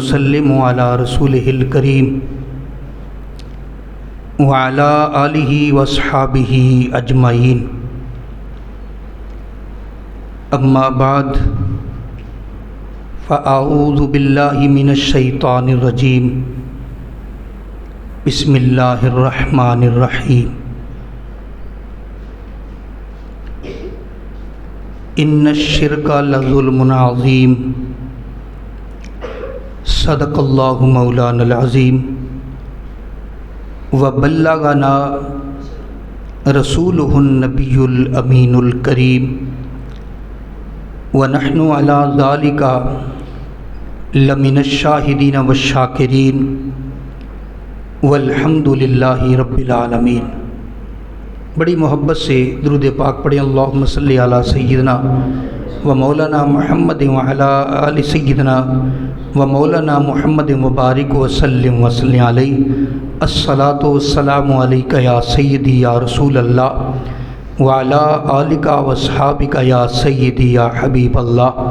ونسلم علی رسولہ الکریم وعلی آلہ واصحابہ اجمعین، اما بعد فاعوذ باللہ من الشیطان الرجیم، بسم اللہ الرحمن الرحیم۔ ان الشرک لظلم عظیم، صدق اللہ مولانا العظیم، وبلغنا رسولہ النبی الامین الکریم، ونحن علی ذالک لمن الشاہدین والشاکرین، والحمد للہ رب العالمین۔ بڑی محبت سے درود پاک پڑھیں، اللہم صلی علی سیدنا و مولانا محمد وعلی آل سیدنا و مولانا محمد مبارک وسلم علیہ۔ الصلاۃ والسلام علیک یا سیدی یا رسول اللہ وعلی آلک واصحابک یا سیدی یا حبیب اللہ۔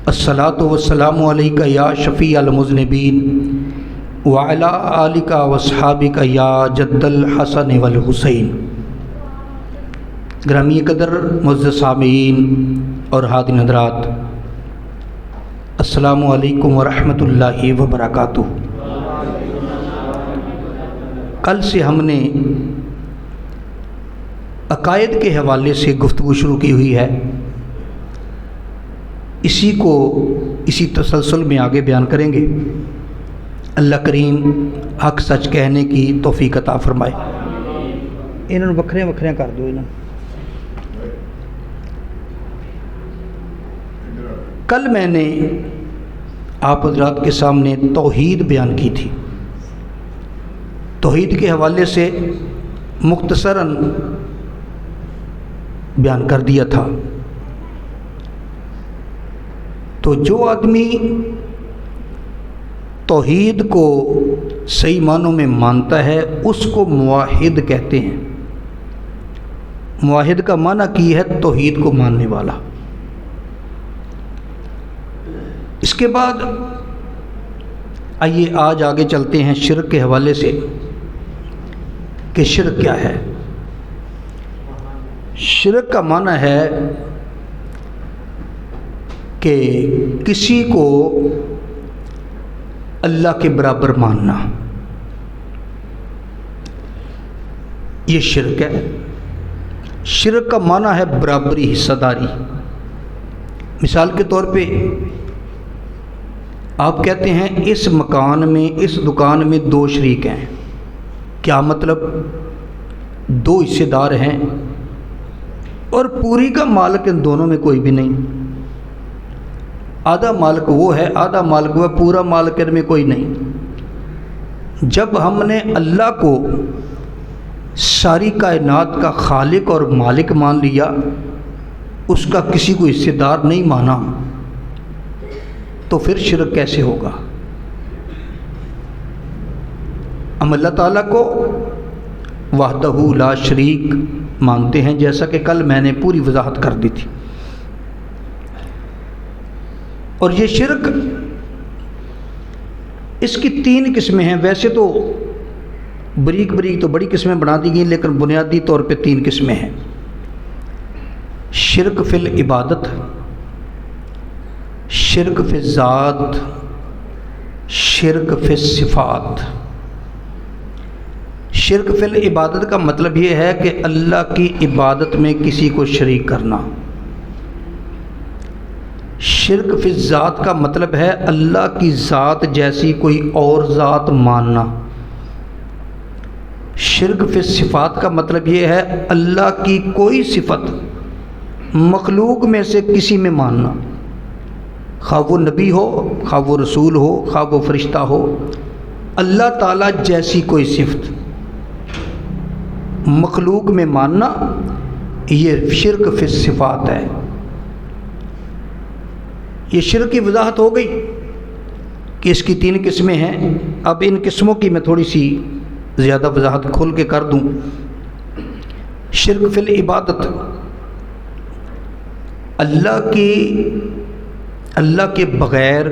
الصلاۃ والسلام علیک یا شفیع المذنبین وعلی آلک واصحابک یا جد الحسن والحسین۔ گرامی قدر معزز سامعین اور حاضرین حضرات، السلام علیکم ورحمۃ اللہ وبرکاتہ۔ کل سے ہم نے عقائد کے حوالے سے گفتگو شروع کی ہوئی ہے، اسی تسلسل میں آگے بیان کریں گے۔ اللہ کریم حق سچ کہنے کی توفیق عطا فرمائے۔ انہوں نے وکھرے وکھرے کر دو۔ کل میں نے آپ حضرات کے سامنے توحید بیان کی تھی، توحید کے حوالے سے مختصراً بیان کر دیا تھا۔ تو جو آدمی توحید کو صحیح معنوں میں مانتا ہے اس کو موحد کہتے ہیں۔ موحد کا معنی کی ہے توحید کو ماننے والا۔ اس کے بعد آئیے آج آگے چلتے ہیں شرک کے حوالے سے کہ شرک کیا ہے۔ شرک کا معنی ہے کہ کسی کو اللہ کے برابر ماننا، یہ شرک ہے۔ شرک کا معنی ہے برابری، حصہ داری۔ مثال کے طور پہ آپ کہتے ہیں اس مکان میں، اس دکان میں دو شریک ہیں۔ کیا مطلب؟ دو حصے دار ہیں اور پوری کا مالک ان دونوں میں کوئی بھی نہیں۔ آدھا مالک وہ ہے، آدھا مالک وہ ہے، پورا مالک ان میں کوئی نہیں۔ جب ہم نے اللہ کو ساری کائنات کا خالق اور مالک مان لیا، اس کا کسی کو حصے دار نہیں مانا، تو پھر شرک کیسے ہوگا؟ ہم اللہ تعالیٰ کو وحدہ لا شریک مانتے ہیں، جیسا کہ کل میں نے پوری وضاحت کر دی تھی۔ اور یہ شرک، اس کی تین قسمیں ہیں۔ ویسے تو بریک تو بڑی قسمیں بنا دی گئی، لیکن بنیادی طور پہ تین قسمیں ہیں۔ شرک فی العبادت، شرک فی الذات، شرک فی الصفات۔ شرک فی العبادت کا مطلب یہ ہے کہ اللہ کی عبادت میں کسی کو شریک کرنا۔ شرک فی الذات کا مطلب ہے اللہ کی ذات جیسی کوئی اور ذات ماننا۔ شرک فی الصفات کا مطلب یہ ہے اللہ کی کوئی صفت مخلوق میں سے کسی میں ماننا، خواہ وہ نبی ہو، خواہ وہ رسول ہو، خواہ وہ فرشتہ ہو، اللہ تعالیٰ جیسی کوئی صفت مخلوق میں ماننا، یہ شرک فی الصفات ہے۔ یہ شرک کی وضاحت ہو گئی کہ اس کی تین قسمیں ہیں۔ اب ان قسموں کی میں تھوڑی سی زیادہ وضاحت کھول کے کر دوں۔ شرک فی العبادت، اللہ کے بغیر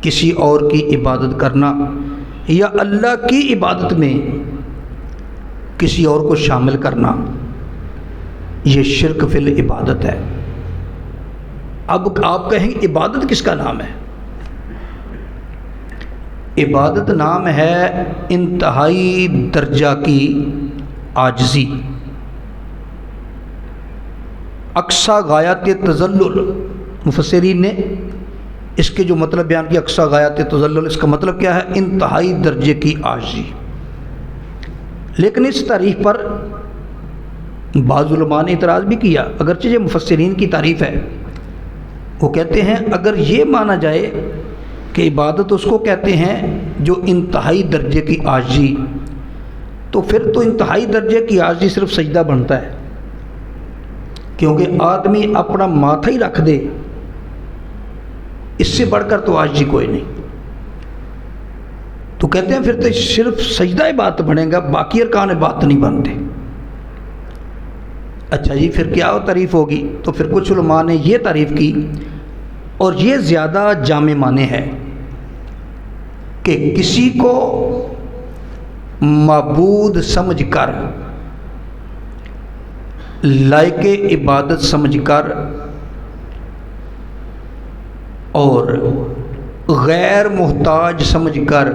کسی اور کی عبادت کرنا یا اللہ کی عبادت میں کسی اور کو شامل کرنا، یہ شرک فی العبادت ہے۔ اب آپ کہیں عبادت کس کا نام ہے؟ عبادت نام ہے انتہائی درجہ کی عاجزی، اقصی غایت تذلل۔ مفسرین نے اس کے جو مطلب بیان کیا اقصی غایت تذلل، اس کا مطلب کیا ہے؟ انتہائی درجے کی عاجزی۔ لیکن اس تعریف پر بعض علماء نے اعتراض بھی کیا، اگرچہ یہ مفسرین کی تعریف ہے۔ وہ کہتے ہیں اگر یہ مانا جائے کہ عبادت اس کو کہتے ہیں جو انتہائی درجے کی عاجزی، تو پھر تو انتہائی درجے کی عاجزی صرف سجدہ بنتا ہے، کیونکہ آدمی اپنا ماتھا ہی رکھ دے، اس سے بڑھ کر تو عاجزی کوئی نہیں۔ تو کہتے ہیں پھر تو صرف سجدہ عبادت بنے گا، باقی ارکان عبادت نہیں بنتے۔ اچھا جی، پھر کیا تعریف ہوگی؟ تو پھر کچھ علماء نے یہ تعریف کی، اور یہ زیادہ جامع معنی ہے کہ کسی کو معبود سمجھ کر، لائق عبادت سمجھ کر اور غیر محتاج سمجھ کر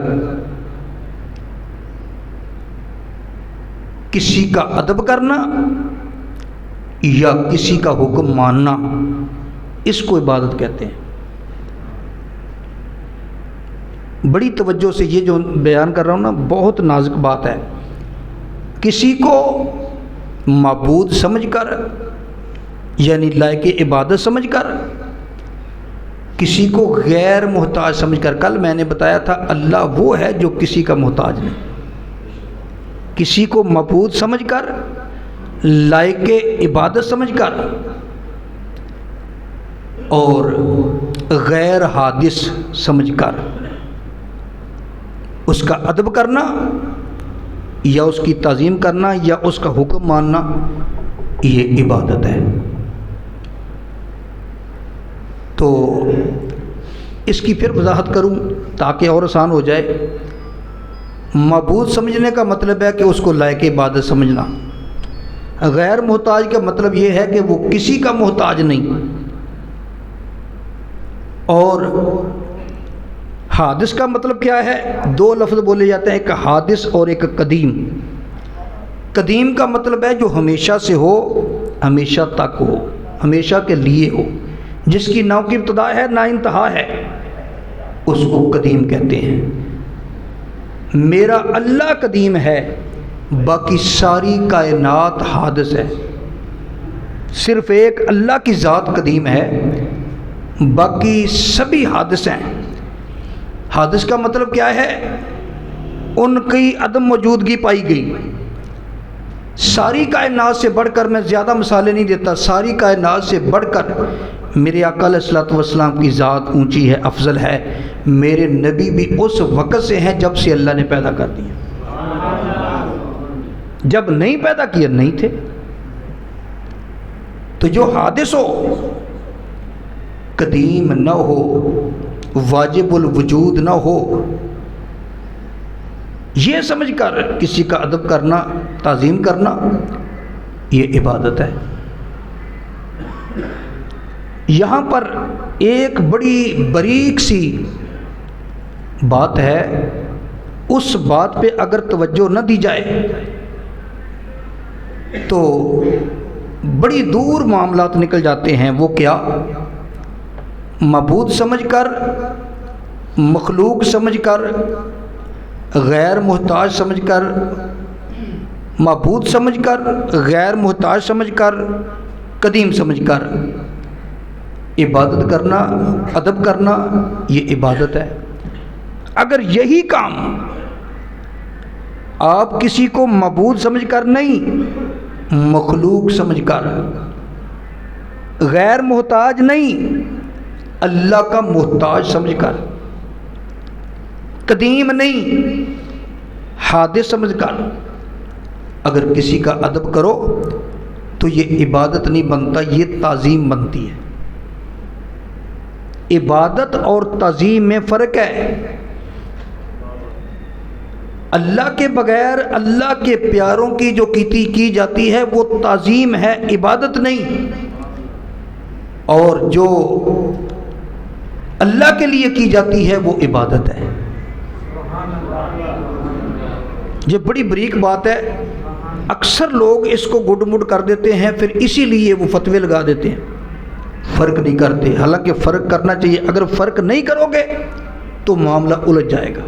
کسی کا ادب کرنا یا کسی کا حکم ماننا، اس کو عبادت کہتے ہیں۔ بڑی توجہ سے یہ جو بیان کر رہا ہوں نا، بہت نازک بات ہے۔ کسی کو معبود سمجھ کر، یعنی لائق عبادت سمجھ کر، کسی کو غیر محتاج سمجھ کر۔ کل میں نے بتایا تھا اللہ وہ ہے جو کسی کا محتاج نہیں۔ کسی کو معبود سمجھ کر، لائق عبادت سمجھ کر اور غیر حادث سمجھ کر اس کا ادب کرنا یا اس کی تعظیم کرنا یا اس کا حکم ماننا، یہ عبادت ہے۔ تو اس کی پھر وضاحت کروں تاکہ اور آسان ہو جائے۔ معبود سمجھنے کا مطلب ہے کہ اس کو لائق عبادت سمجھنا۔ غیر محتاج کا مطلب یہ ہے کہ وہ کسی کا محتاج نہیں۔ اور حادث کا مطلب کیا ہے؟ دو لفظ بولے جاتے ہیں، ایک حادث اور ایک قدیم۔ قدیم کا مطلب ہے جو ہمیشہ سے ہو، ہمیشہ تک ہو، ہمیشہ کے لیے ہو، جس کی نہ کی ابتدا ہے نہ انتہا ہے، اس کو قدیم کہتے ہیں۔ میرا اللہ قدیم ہے، باقی ساری کائنات حادث ہے۔ صرف ایک اللہ کی ذات قدیم ہے، باقی سبھی حادث ہیں۔ حادث کا مطلب کیا ہے؟ ان کی عدم موجودگی پائی گئی۔ ساری کائنات سے بڑھ کر، میں زیادہ مثالیں نہیں دیتا، ساری کائنات سے بڑھ کر میرے آقا علیہ الصلوۃ والسلام کی ذات اونچی ہے، افضل ہے۔ میرے نبی بھی اس وقت سے ہیں جب سے اللہ نے پیدا کر دیا۔ جب نہیں پیدا کیا نہیں تھے۔ تو جو حادث ہو، قدیم نہ ہو، واجب الوجود نہ ہو، یہ سمجھ کر کسی کا ادب کرنا، تعظیم کرنا، یہ عبادت ہے۔ یہاں پر ایک بڑی باریک سی بات ہے، اس بات پہ اگر توجہ نہ دی جائے تو بڑی دور معاملات نکل جاتے ہیں۔ وہ کیا؟ معبود سمجھ کر، مخلوق سمجھ کر، غیر محتاج سمجھ کر، معبود سمجھ کر، غیر محتاج سمجھ کر، قدیم سمجھ کر عبادت کرنا، ادب کرنا، یہ عبادت ہے۔ اگر یہی کام آپ کسی کو معبود سمجھ کر نہیں، مخلوق سمجھ کر، غیر محتاج نہیں، اللہ کا محتاج سمجھ کر، قدیم نہیں، حادث سمجھ کر اگر کسی کا ادب کرو تو یہ عبادت نہیں بنتا، یہ تعظیم بنتی ہے۔ عبادت اور تعظیم میں فرق ہے۔ اللہ کے بغیر اللہ کے پیاروں کی جو کی جاتی ہے وہ تعظیم ہے، عبادت نہیں، اور جو اللہ کے لیے کی جاتی ہے وہ عبادت ہے۔ یہ بڑی بریک بات ہے، اکثر لوگ اس کو گڈ مڈ کر دیتے ہیں، پھر اسی لیے وہ فتوے لگا دیتے ہیں، فرق نہیں کرتے، حالانکہ فرق کرنا چاہیے۔ اگر فرق نہیں کرو گے تو معاملہ الجھ جائے گا۔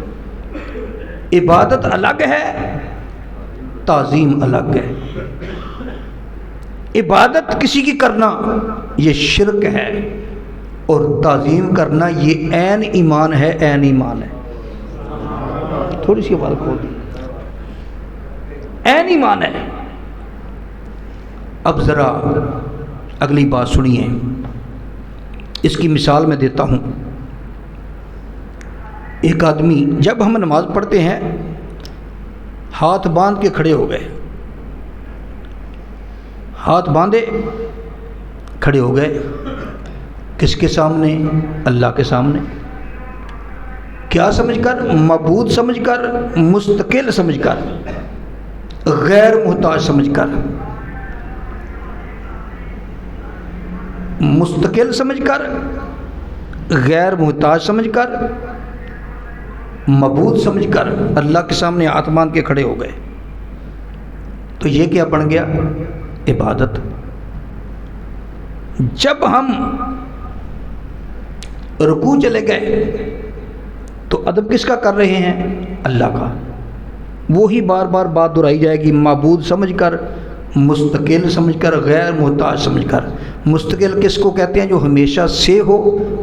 عبادت الگ ہے، تعظیم الگ ہے۔ عبادت کسی کی کرنا یہ شرک ہے، اور تعظیم کرنا یہ عین ایمان ہے، عین ایمان ہے۔ تھوڑی سی بات کھول دی، عین ایمان ہے۔ اب ذرا اگلی بات سنیے، اس کی مثال میں دیتا ہوں۔ ایک آدمی، جب ہم نماز پڑھتے ہیں ہاتھ باندھ کے کھڑے ہو گئے، ہاتھ باندھے کھڑے ہو گئے، کس کے سامنے؟ اللہ کے سامنے۔ کیا سمجھ کر؟ معبود سمجھ کر، مستقل سمجھ کر، غیر محتاج سمجھ کر، مستقل سمجھ کر، غیر محتاج سمجھ کر، معبود سمجھ کر اللہ کے سامنے ہاتھ باندھ کے کھڑے ہو گئے۔ تو یہ کیا بن گیا؟ عبادت۔ جب ہم رکوع چلے گئے تو ادب کس کا کر رہے ہیں؟ اللہ کا۔ وہی بار بار بات دہرائی جائے گی، معبود سمجھ کر، مستقل سمجھ کر، غیر محتاج سمجھ کر۔ مستقل کس کو کہتے ہیں؟ جو ہمیشہ سے ہو،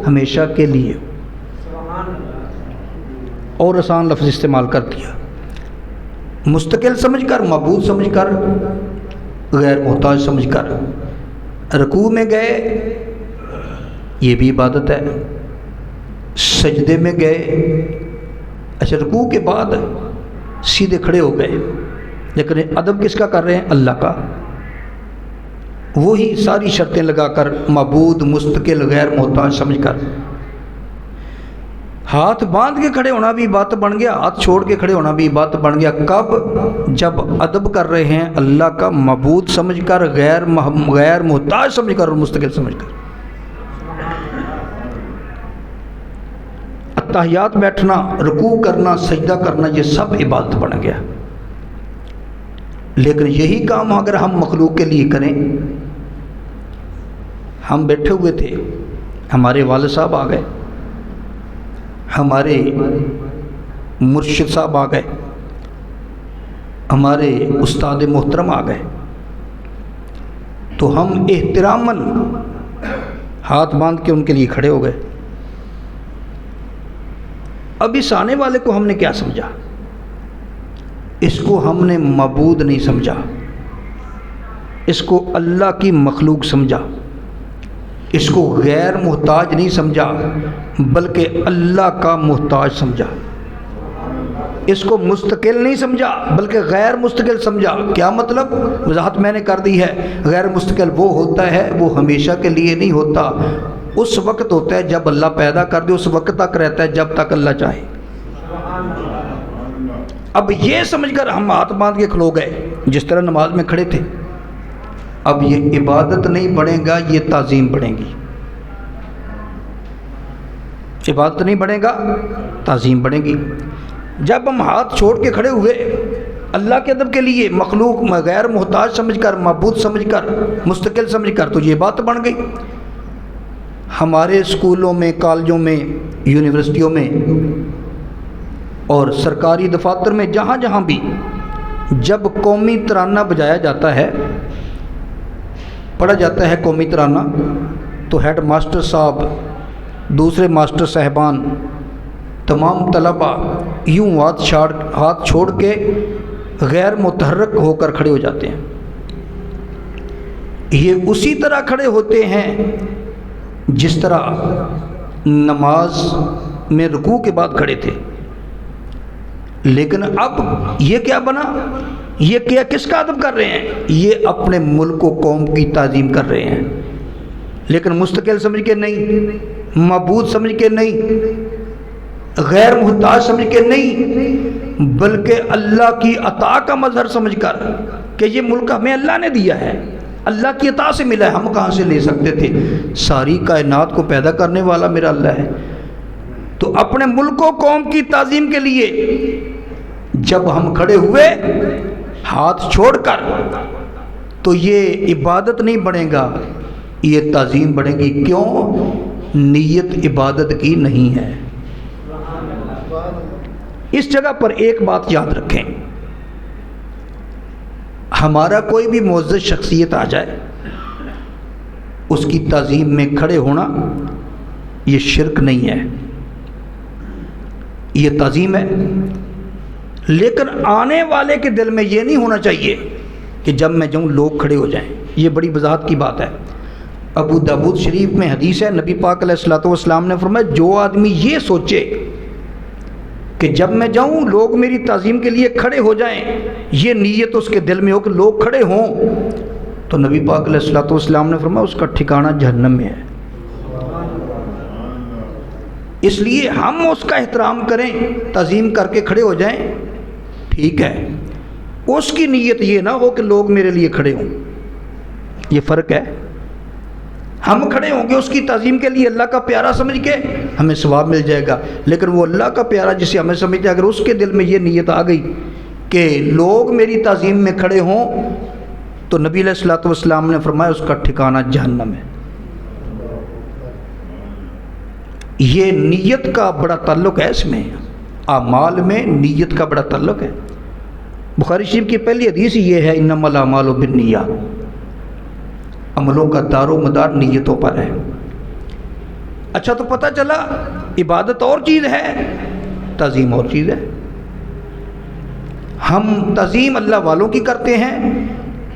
ہمیشہ کے لیے ہو۔ اور آسان لفظ استعمال کر دیا، مستقل سمجھ کر، معبود سمجھ کر، غیر محتاج سمجھ کر۔ رکوع میں گئے، یہ بھی عبادت ہے۔ سجدے میں گئے، اچھا رکوع کے بعد سیدھے کھڑے ہو گئے، لیکن ادب کس کا کر رہے ہیں؟ اللہ کا۔ وہی ساری شرطیں لگا کر، معبود، مستقل، غیر محتاج سمجھ کر۔ ہاتھ باندھ کے کھڑے ہونا بھی بات بن گیا، ہاتھ چھوڑ کے کھڑے ہونا بھی بات بن گیا۔ کب؟ جب ادب کر رہے ہیں اللہ کا، معبود سمجھ کر، غیر محتاج سمجھ کر، اور مستقل سمجھ کر۔ اتحیات بیٹھنا، رکوع کرنا، سجدہ کرنا، یہ سب عبادت بن گیا۔ لیکن یہی کام اگر ہم مخلوق کے لیے کریں، ہم بیٹھے ہوئے تھے، ہمارے والد صاحب آ گئے، ہمارے مرشد صاحب آ گئے، ہمارے استاد محترم آ گئے، تو ہم احتراماً ہاتھ باندھ کے ان کے لیے کھڑے ہو گئے۔ اب اس آنے والے کو ہم نے کیا سمجھا؟ اس کو ہم نے معبود نہیں سمجھا، اس کو اللہ کی مخلوق سمجھا، اس کو غیر محتاج نہیں سمجھا بلکہ اللہ کا محتاج سمجھا، اس کو مستقل نہیں سمجھا بلکہ غیر مستقل سمجھا۔ کیا مطلب؟ وضاحت میں نے کر دی ہے۔ غیر مستقل وہ ہوتا ہے، وہ ہمیشہ کے لیے نہیں ہوتا، اس وقت ہوتا ہے جب اللہ پیدا کر دے، اس وقت تک رہتا ہے جب تک اللہ چاہے۔ اب یہ سمجھ کر ہم ہاتھ باندھ کے کھلو گئے جس طرح نماز میں کھڑے تھے، اب یہ عبادت نہیں بنے گا، یہ تعظیم بنے گی۔ عبادت نہیں بنے گا، تعظیم بنے گی۔ جب ہم ہاتھ چھوڑ کے کھڑے ہوئے اللہ کے ادب کے لیے، مخلوق غیر محتاج سمجھ کر، معبود سمجھ کر، مستقل سمجھ کر، تو یہ بات بن گئی۔ ہمارے اسکولوں میں، کالجوں میں، یونیورسٹیوں میں اور سرکاری دفاتر میں، جہاں جہاں بھی جب قومی ترانہ بجایا جاتا ہے، پڑھا جاتا ہے قومی ترانہ، تو ہیڈ ماسٹر صاحب، دوسرے ماسٹر صاحبان، تمام طلباء یوں ہاتھ چھوڑ کے غیر متحرک ہو کر کھڑے ہو جاتے ہیں۔ یہ اسی طرح کھڑے ہوتے ہیں جس طرح نماز میں رکوع کے بعد کھڑے تھے، لیکن اب یہ کیا بنا؟ یہ کیا کس کا ادب کر رہے ہیں؟ یہ اپنے ملک و قوم کی تعظیم کر رہے ہیں، لیکن مستقل سمجھ کے نہیں، معبود سمجھ کے نہیں، غیر محتاج سمجھ کے نہیں، بلکہ اللہ کی عطا کا مظہر سمجھ کر کہ یہ ملک ہمیں اللہ نے دیا ہے، اللہ کی عطا سے ملا ہے، ہم کہاں سے لے سکتے تھے، ساری کائنات کو پیدا کرنے والا میرا اللہ ہے۔ تو اپنے ملک و قوم کی تعظیم کے لیے جب ہم کھڑے ہوئے ہاتھ چھوڑ کر، تو یہ عبادت نہیں بنے گا، یہ تعظیم بنے گی۔ کیوں؟ نیت عبادت کی نہیں ہے۔ اس جگہ پر ایک بات یاد رکھیں، ہمارا کوئی بھی معزز شخصیت آ جائے، اس کی تعظیم میں کھڑے ہونا یہ شرک نہیں ہے، یہ تعظیم ہے۔ لیکن آنے والے کے دل میں یہ نہیں ہونا چاہیے کہ جب میں جاؤں لوگ کھڑے ہو جائیں۔ یہ بڑی وضاحت کی بات ہے۔ ابو داؤد شریف میں حدیث ہے، نبی پاک علیہ الصلوۃ والسلام نے فرمایا جو آدمی یہ سوچے کہ جب میں جاؤں لوگ میری تعظیم کے لیے کھڑے ہو جائیں، یہ نیت اس کے دل میں ہو کہ لوگ کھڑے ہوں، تو نبی پاک علیہ الصلوۃ والسلام نے فرمایا اس کا ٹھکانہ جہنم میں ہے۔ اس لیے ہم اس کا احترام کریں، تعظیم کر کے کھڑے ہو جائیں، ٹھیک ہے، اس کی نیت یہ نہ ہو کہ لوگ میرے لیے کھڑے ہوں، یہ فرق ہے۔ ہم کھڑے ہوں گے اس کی تعظیم کے لیے اللہ کا پیارا سمجھ کے، ہمیں ثواب مل جائے گا، لیکن وہ اللہ کا پیارا جسے ہمیں سمجھتے ہیں، اگر اس کے دل میں یہ نیت آ گئی کہ لوگ میری تعظیم میں کھڑے ہوں، تو نبی علیہ الصلوۃ والسلام نے فرمایا اس کا ٹھکانہ جہنم ہے۔ یہ نیت کا بڑا تعلق ہے، اس میں اعمال میں نیت کا بڑا تعلق ہے۔ بخاری شریف کی پہلی حدیث یہ ہے، انما الاعمال بالنیات، عملوں کا دار و مدار نیتوں پر ہے۔ اچھا، تو پتہ چلا عبادت اور چیز ہے، تعظیم اور چیز ہے۔ ہم تعظیم اللہ والوں کی کرتے ہیں،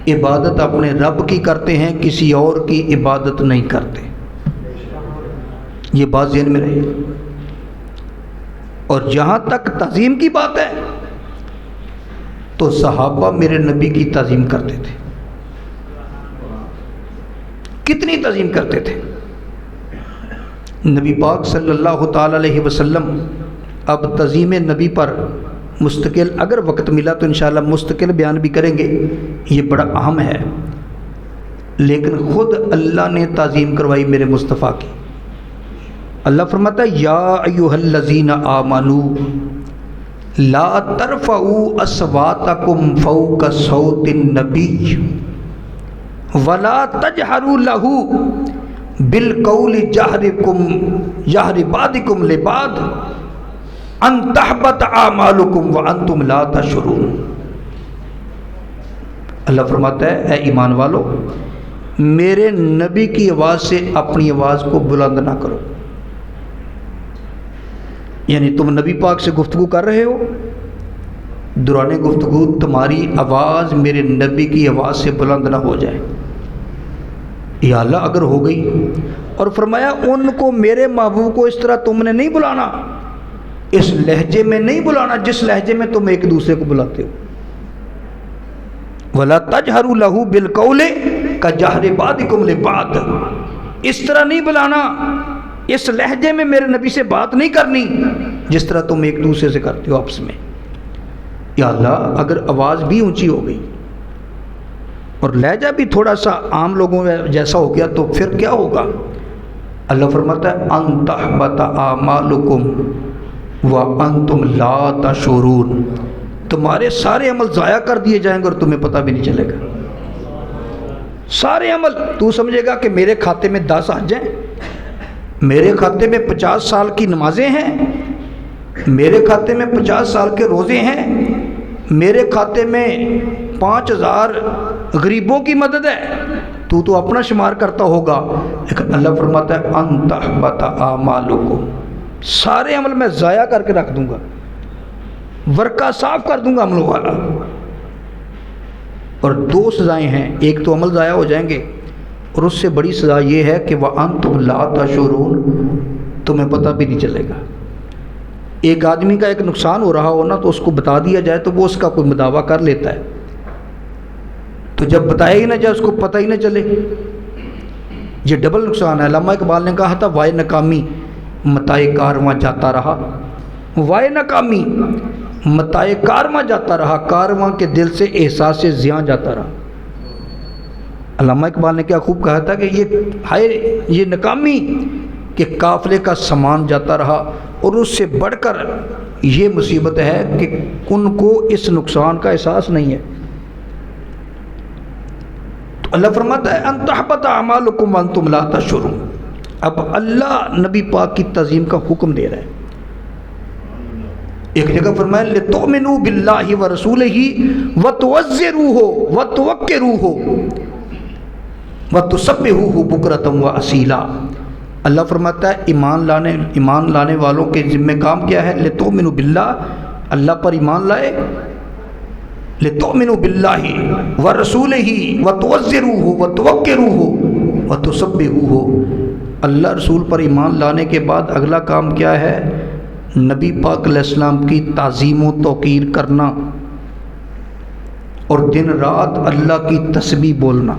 عبادت اپنے رب کی کرتے ہیں، کسی اور کی عبادت نہیں کرتے۔ یہ بات ذہن میں رہے۔ اور جہاں تک تعظیم کی بات ہے، تو صحابہ میرے نبی کی تعظیم کرتے تھے۔ کتنی تعظیم کرتے تھے نبی پاک صلی اللہ تعالی علیہ وسلم۔ اب تعظیم نبی پر مستقل اگر وقت ملا تو انشاءاللہ مستقل بیان بھی کریں گے، یہ بڑا اہم ہے۔ لیکن خود اللہ نے تعظیم کروائی میرے مصطفیٰ کی۔ اللہ فرماتا ہے یا ایھا الذین آمنوا لا ترفعوا اصواتکم فوق صوت النبی ولا تجہروا لہ بالقول جہر بعضکم لبعض ان تحبط اعمالکم وانتم لا تشعرون۔ اللہ فرماتا ہے اے ایمان والو، میرے نبی کی آواز سے اپنی آواز کو بلند نہ کرو۔ یعنی تم نبی پاک سے گفتگو کر رہے ہو، دوران گفتگو تمہاری آواز میرے نبی کی آواز سے بلند نہ ہو جائے۔ یا اللہ اگر ہو گئی، اور فرمایا ان کو، میرے محبوب کو اس طرح تم نے نہیں بلانا، اس لہجے میں نہیں بلانا جس لہجے میں تم ایک دوسرے کو بلاتے ہو۔ وَلَا تَجْهَرُوا لَهُ بِالْقَوْلِ كَجَهْرِ بَعْضِكُمْ لِبَعْضٍ، اس طرح نہیں بلانا، اس لہجے میں میرے نبی سے بات نہیں کرنی جس طرح تم ایک دوسرے سے کرتے ہو آپس میں۔ یا اللہ اگر آواز بھی اونچی ہو گئی اور لہجہ بھی تھوڑا سا عام لوگوں جیسا ہو گیا تو پھر کیا ہوگا؟ اللہ فرماتا ہے ان تحبط اعمالکم وانتم لا تشعرون، تمہارے سارے عمل ضائع کر دیے جائیں گے اور تمہیں پتہ بھی نہیں چلے گا۔ سارے عمل، تو سمجھے گا کہ میرے کھاتے میں 10 حج ہیں، میرے کھاتے میں 50 سال کی نمازیں ہیں، میرے کھاتے میں 50 سال کے روزے ہیں، میرے کھاتے میں 5000 غریبوں کی مدد ہے، تو اپنا شمار کرتا ہوگا۔ لیکن اللہ فرماتا ہے ان تحبط اعمالکم، سارے عمل میں ضائع کر کے رکھ دوں گا، ورقہ صاف کر دوں گا عملوں والا۔ اور 2 سزائیں ہیں، ایک تو عمل ضائع ہو جائیں گے، اور اس سے بڑی سزا یہ ہے کہ وَأَنْتُمْ لَا تَشْعُرُونَ، تمہیں پتہ بھی نہیں چلے گا۔ ایک آدمی کا ایک نقصان ہو رہا ہو نا تو اس کو بتا دیا جائے تو وہ اس کا کوئی مداوع کر لیتا ہے، تو جب بتایا ہی نہ جائے اس کو پتہ ہی نہ چلے، یہ ڈبل نقصان ہے۔ علامہ اقبال نے کہا تھا وائے ناکامی متاع کارواں جاتا رہا، وائے ناکامی متاع کارواں جاتا رہا، کارواں کے دل سے احساس زیاں جاتا رہا۔ علامہ اقبال نے کیا خوب کہا تھا کہ یہ ناکامی کہ قافلے کا سامان جاتا رہا، اور اس سے بڑھ کر یہ مصیبت ہے کہ ان کو اس نقصان کا احساس نہیں ہے۔ تو اللہ فرماتا ہے ان تحبط اعمالکم وانتم لا تشعرون۔ اب اللہ نبی پاک کی تعظیم کا حکم دے رہا ہے۔ ایک جگہ فرمایا لِتُؤْمِنُوا بِاللَّهِ وَرَسُولِهِ وَتُعَزِّرُوهُ وَتُوَقِّرُوهُ وَتُسَبِّحُوهُ بُكْرَةً وَأَصِيلًا۔ اللہ فرماتا ہے ایمان لانے والوں کے ذمہ کام کیا ہے؟ لِتُؤْمِنُوا بِاللَّهِ، اللہ پر ایمان لائے، لِتُؤْمِنُوا بِاللَّهِ وَرَسُولِهِ وَتُعَزِّرُوهُ وَتُوَقِّرُوهُ وَتُسَبِّحُوهُ۔ اللہ رسول پر ایمان لانے کے بعد اگلا کام کیا ہے؟ نبی پاک علیہ السلام کی تعظیم و توقیر کرنا، اور دن رات اللہ کی تسبیح بولنا،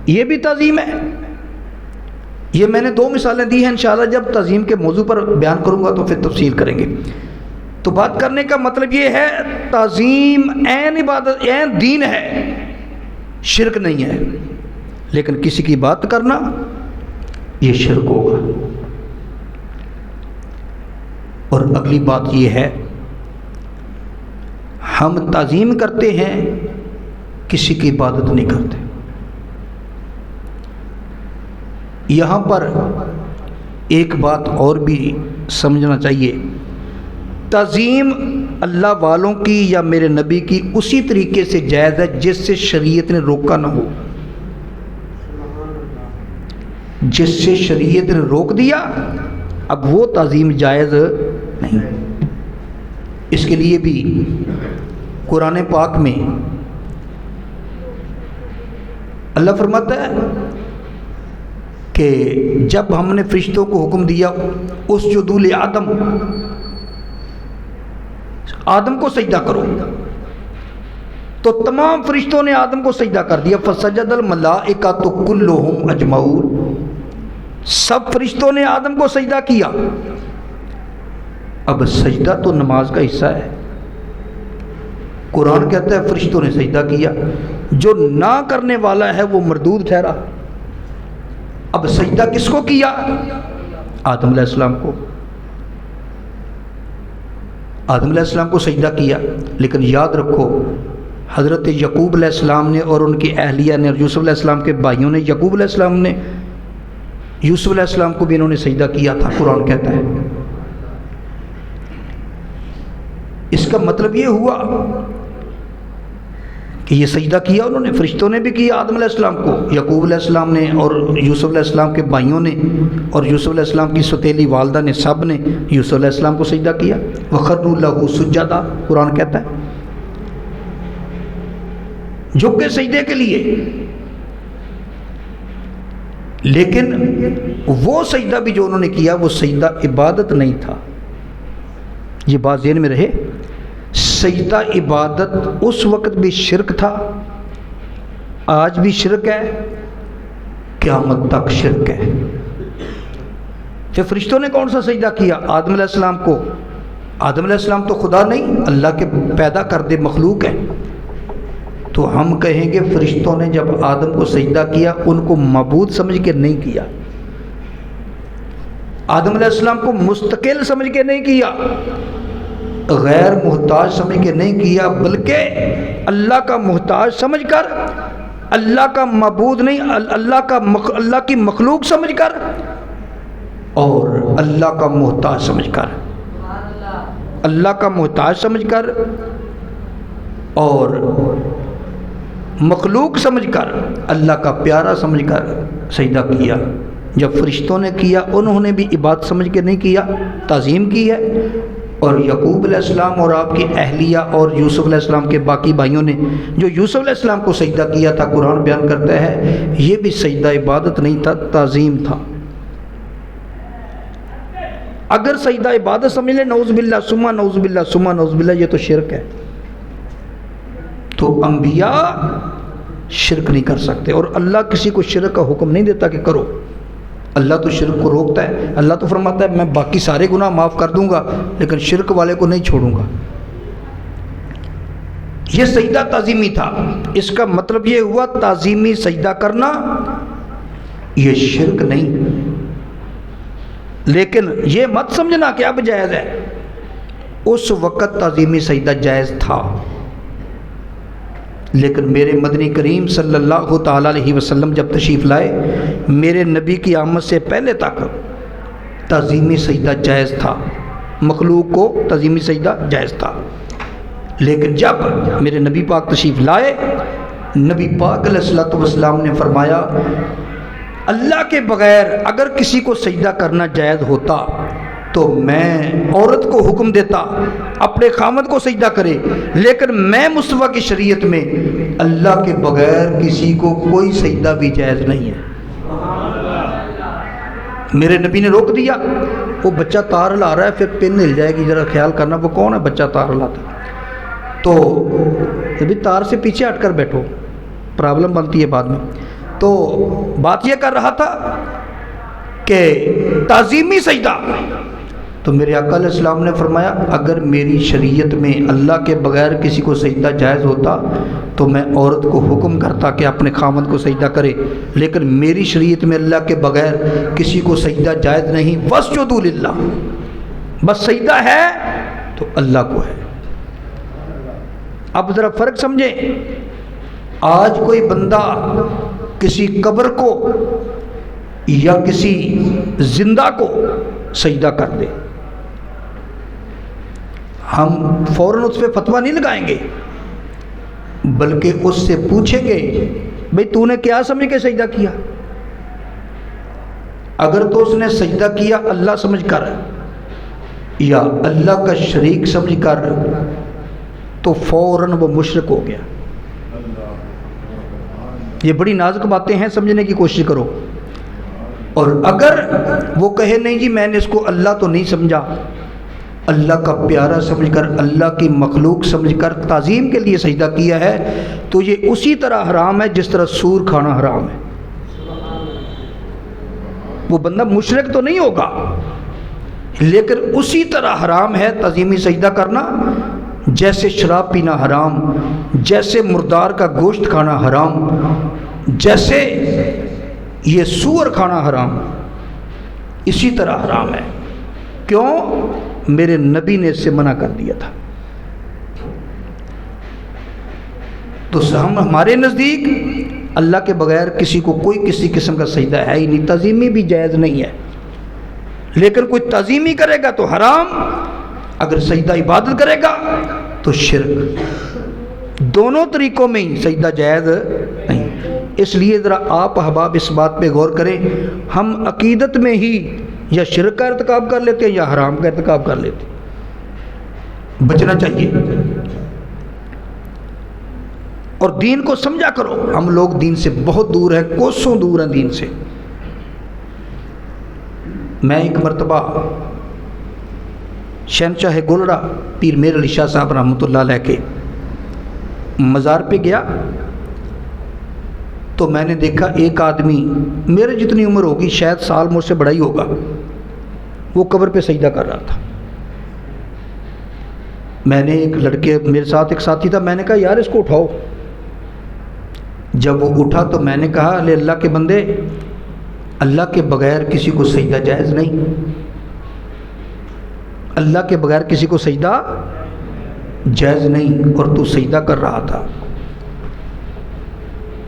یہ بھی تعظیم ہے۔ یہ میں نے دو مثالیں دی ہیں، انشاءاللہ جب تعظیم کے موضوع پر بیان کروں گا تو پھر تفصیل کریں گے۔ تو بات کرنے کا مطلب یہ ہے تعظیم عین عبادت عین دین ہے، شرک نہیں ہے، لیکن کسی کی بات کرنا یہ شرک ہوگا۔ اور اگلی بات یہ ہے ہم تعظیم کرتے ہیں، کسی کی عبادت نہیں کرتے۔ یہاں پر ایک بات اور بھی سمجھنا چاہیے، تعظیم اللہ والوں کی یا میرے نبی کی اسی طریقے سے جائز ہے جس سے شریعت نے روکا نہ ہو۔ جس سے شریعت نے روک دیا اب وہ تعظیم جائز نہیں۔ اس کے لیے بھی قرآن پاک میں اللہ فرماتا ہے کہ جب ہم نے فرشتوں کو حکم دیا اسجدوا لآدم، آدم کو سجدہ کرو، تو تمام فرشتوں نے آدم کو سجدہ کر دیا۔ فسجد الملائکۃ کلھم اجمعون، سب فرشتوں نے آدم کو سجدہ کیا۔ اب سجدہ تو نماز کا حصہ ہے، قرآن کہتا ہے فرشتوں نے سجدہ کیا، جو نہ کرنے والا ہے وہ مردود ٹھہرا۔ اب سجدہ کس کو کیا؟ آدم علیہ السلام کو۔ آدم علیہ السلام کو سجدہ کیا، لیکن یاد رکھو حضرت یعقوب علیہ السلام نے اور ان کی اہلیہ نے اور یوسف علیہ السلام کے بھائیوں نے، یعقوب علیہ السلام نے یوسف علیہ السلام کو بھی انہوں نے سجدہ کیا تھا، قرآن کہتا ہے۔ اس کا مطلب یہ ہوا کہ یہ سجدہ کیا انہوں نے، فرشتوں نے بھی کیا آدم علیہ السلام کو، یعقوب علیہ السلام نے اور یوسف علیہ السلام کے بھائیوں نے اور یوسف علیہ السلام کی ستیلی والدہ نے، سب نے یوسف علیہ السلام کو سجدہ کیا۔ وَخَرُّوا لَهُ سُجَّدًا، قرآن کہتا ہے جھک کے سجدے کے لیے۔ لیکن وہ سجدہ بھی جو انہوں نے کیا وہ سجدہ عبادت نہیں تھا، یہ بات ذہن میں رہے۔ سجدہ عبادت اس وقت بھی شرک تھا، آج بھی شرک ہے، قیامت تک شرک ہے۔ پھر فرشتوں نے کون سا سجدہ کیا؟ آدم علیہ السلام کو۔ آدم علیہ السلام تو خدا نہیں، اللہ کے پیدا کردہ مخلوق ہے، تو ہم کہیں گے فرشتوں نے جب آدم کو سجدہ کیا ان کو معبود سمجھ کے نہیں کیا، آدم علیہ السلام کو مستقل سمجھ کے نہیں کیا، غیر محتاج سمجھ کے نہیں کیا، بلکہ اللہ کا محتاج سمجھ کر، اللہ کا معبود نہیں، اللہ کی مخلوق سمجھ کر اور اللہ کا محتاج سمجھ کر، اللہ کا محتاج سمجھ کر اور مخلوق سمجھ کر، اللہ کا پیارا سمجھ کر سجدہ کیا۔ جب فرشتوں نے کیا انہوں نے بھی عبادت سمجھ کے نہیں کیا، تعظیم کی ہے۔ اور یعقوب علیہ السلام اور آپ کی اہلیہ اور یوسف علیہ السلام کے باقی بھائیوں نے جو یوسف علیہ السلام کو سجدہ کیا تھا، قرآن بیان کرتا ہے یہ بھی سجدہ عبادت نہیں تھا، تعظیم تھا۔ اگر سجدہ عبادت سمجھ لیں، نعوذ باللہ ثم نعوذ باللہ ثم نعوذ باللہ، یہ تو شرک ہے۔ تو انبیاء شرک نہیں کر سکتے، اور اللہ کسی کو شرک کا حکم نہیں دیتا کہ کرو۔ اللہ تو شرک کو روکتا ہے، اللہ تو فرماتا ہے میں باقی سارے گناہ معاف کر دوں گا لیکن شرک والے کو نہیں چھوڑوں گا۔ یہ سجدہ تعظیمی تھا، اس کا مطلب یہ ہوا تعظیمی سجدہ کرنا یہ شرک نہیں، لیکن یہ مت سمجھنا کہ اب جائز ہے، اس وقت تعظیمی سجدہ جائز تھا، لیکن میرے مدنی کریم صلی اللہ تعالیٰ علیہ وسلم جب تشریف لائے، میرے نبی کی آمد سے پہلے تک تعظیمی سجدہ جائز تھا، مخلوق کو تعظیمی سجدہ جائز تھا، لیکن جب میرے نبی پاک تشریف لائے، نبی پاک علیہ الصلوۃ والسلام نے فرمایا اللہ کے بغیر اگر کسی کو سجدہ کرنا جائز ہوتا تو میں عورت کو حکم دیتا اپنے خامد کو سجدہ کرے، لیکن میں مصطفیٰ کی شریعت میں اللہ کے بغیر کسی کو کوئی سجدہ بھی جائز نہیں ہے۔ میرے نبی نے روک دیا، وہ بچہ تار ہلا رہا ہے پھر پن ہل جائے گی، ذرا خیال کرنا وہ کون ہے بچہ تار ہلاتا، تو ابھی تار سے پیچھے ہٹ کر بیٹھو، پرابلم بنتی ہے بعد میں۔ تو بات یہ کر رہا تھا کہ تعظیمی سجدہ، تو میرے آقا علیہ السلام نے فرمایا اگر میری شریعت میں اللہ کے بغیر کسی کو سجدہ جائز ہوتا تو میں عورت کو حکم کرتا کہ اپنے خامد کو سجدہ کرے، لیکن میری شریعت میں اللہ کے بغیر کسی کو سجدہ جائز نہیں، واسجدوا للہ، بس سجدہ ہے تو اللہ کو ہے۔ اب ذرا فرق سمجھیں، آج کوئی بندہ کسی قبر کو یا کسی زندہ کو سجدہ کر دے، ہم فوراً اس پہ فتویٰ نہیں لگائیں گے، بلکہ اس سے پوچھیں گے بھئی تو نے کیا سمجھ کے سجدہ کیا؟ اگر تو اس نے سجدہ کیا اللہ سمجھ کر یا اللہ کا شریک سمجھ کر تو فوراً وہ مشرک ہو گیا۔ یہ بڑی نازک باتیں ہیں، سمجھنے کی کوشش کرو۔ اور اگر وہ کہے نہیں جی میں نے اس کو اللہ تو نہیں سمجھا، اللہ کا پیارا سمجھ کر، اللہ کی مخلوق سمجھ کر تعظیم کے لیے سجدہ کیا ہے، تو یہ اسی طرح حرام ہے جس طرح سور کھانا حرام ہے۔ وہ بندہ مشرک تو نہیں ہوگا لیکن اسی طرح حرام ہے تعظیمی سجدہ کرنا، جیسے شراب پینا حرام، جیسے مردار کا گوشت کھانا حرام، جیسے یہ سور کھانا حرام، اسی طرح حرام ہے۔ کیوں؟ میرے نبی نے اس سے منع کر دیا تھا۔ تو ہمارے نزدیک اللہ کے بغیر کسی کو کوئی کسی قسم کا سجدہ ہے ہی نہیں، تعظیمی بھی جائز نہیں ہے، لیکن کوئی تعظیمی کرے گا تو حرام، اگر سجدہ عبادت کرے گا تو شرک، دونوں طریقوں میں ہی سجدہ جائز نہیں۔ اس لیے ذرا آپ احباب اس بات پہ غور کریں، ہم عقیدت میں ہی یا شرک کا ارتکاب کر لیتے ہیں یا حرام کا ارتکاب کر لیتے ہیں، بچنا چاہیے اور دین کو سمجھا کرو۔ ہم لوگ دین سے بہت دور ہیں، کوسوں دور ہیں دین سے۔ میں ایک مرتبہ شہنشاہ گولڑا پیر میر علی شاہ صاحب رحمۃ اللہ علیہ کے مزار پہ گیا تو میں نے دیکھا ایک آدمی میرے جتنی عمر ہوگی، شاید سال مجھ سے بڑا ہی ہوگا، وہ قبر پہ سجدہ کر رہا تھا۔ میں نے ایک لڑکے، میرے ساتھ ایک ساتھی تھا، میں نے کہا یار اس کو اٹھاؤ۔ جب وہ اٹھا تو میں نے کہا لے اللہ کے بندے، اللہ کے بغیر کسی کو سجدہ جائز نہیں، اللہ کے بغیر کسی کو سجدہ جائز نہیں، اور تو سجدہ کر رہا تھا۔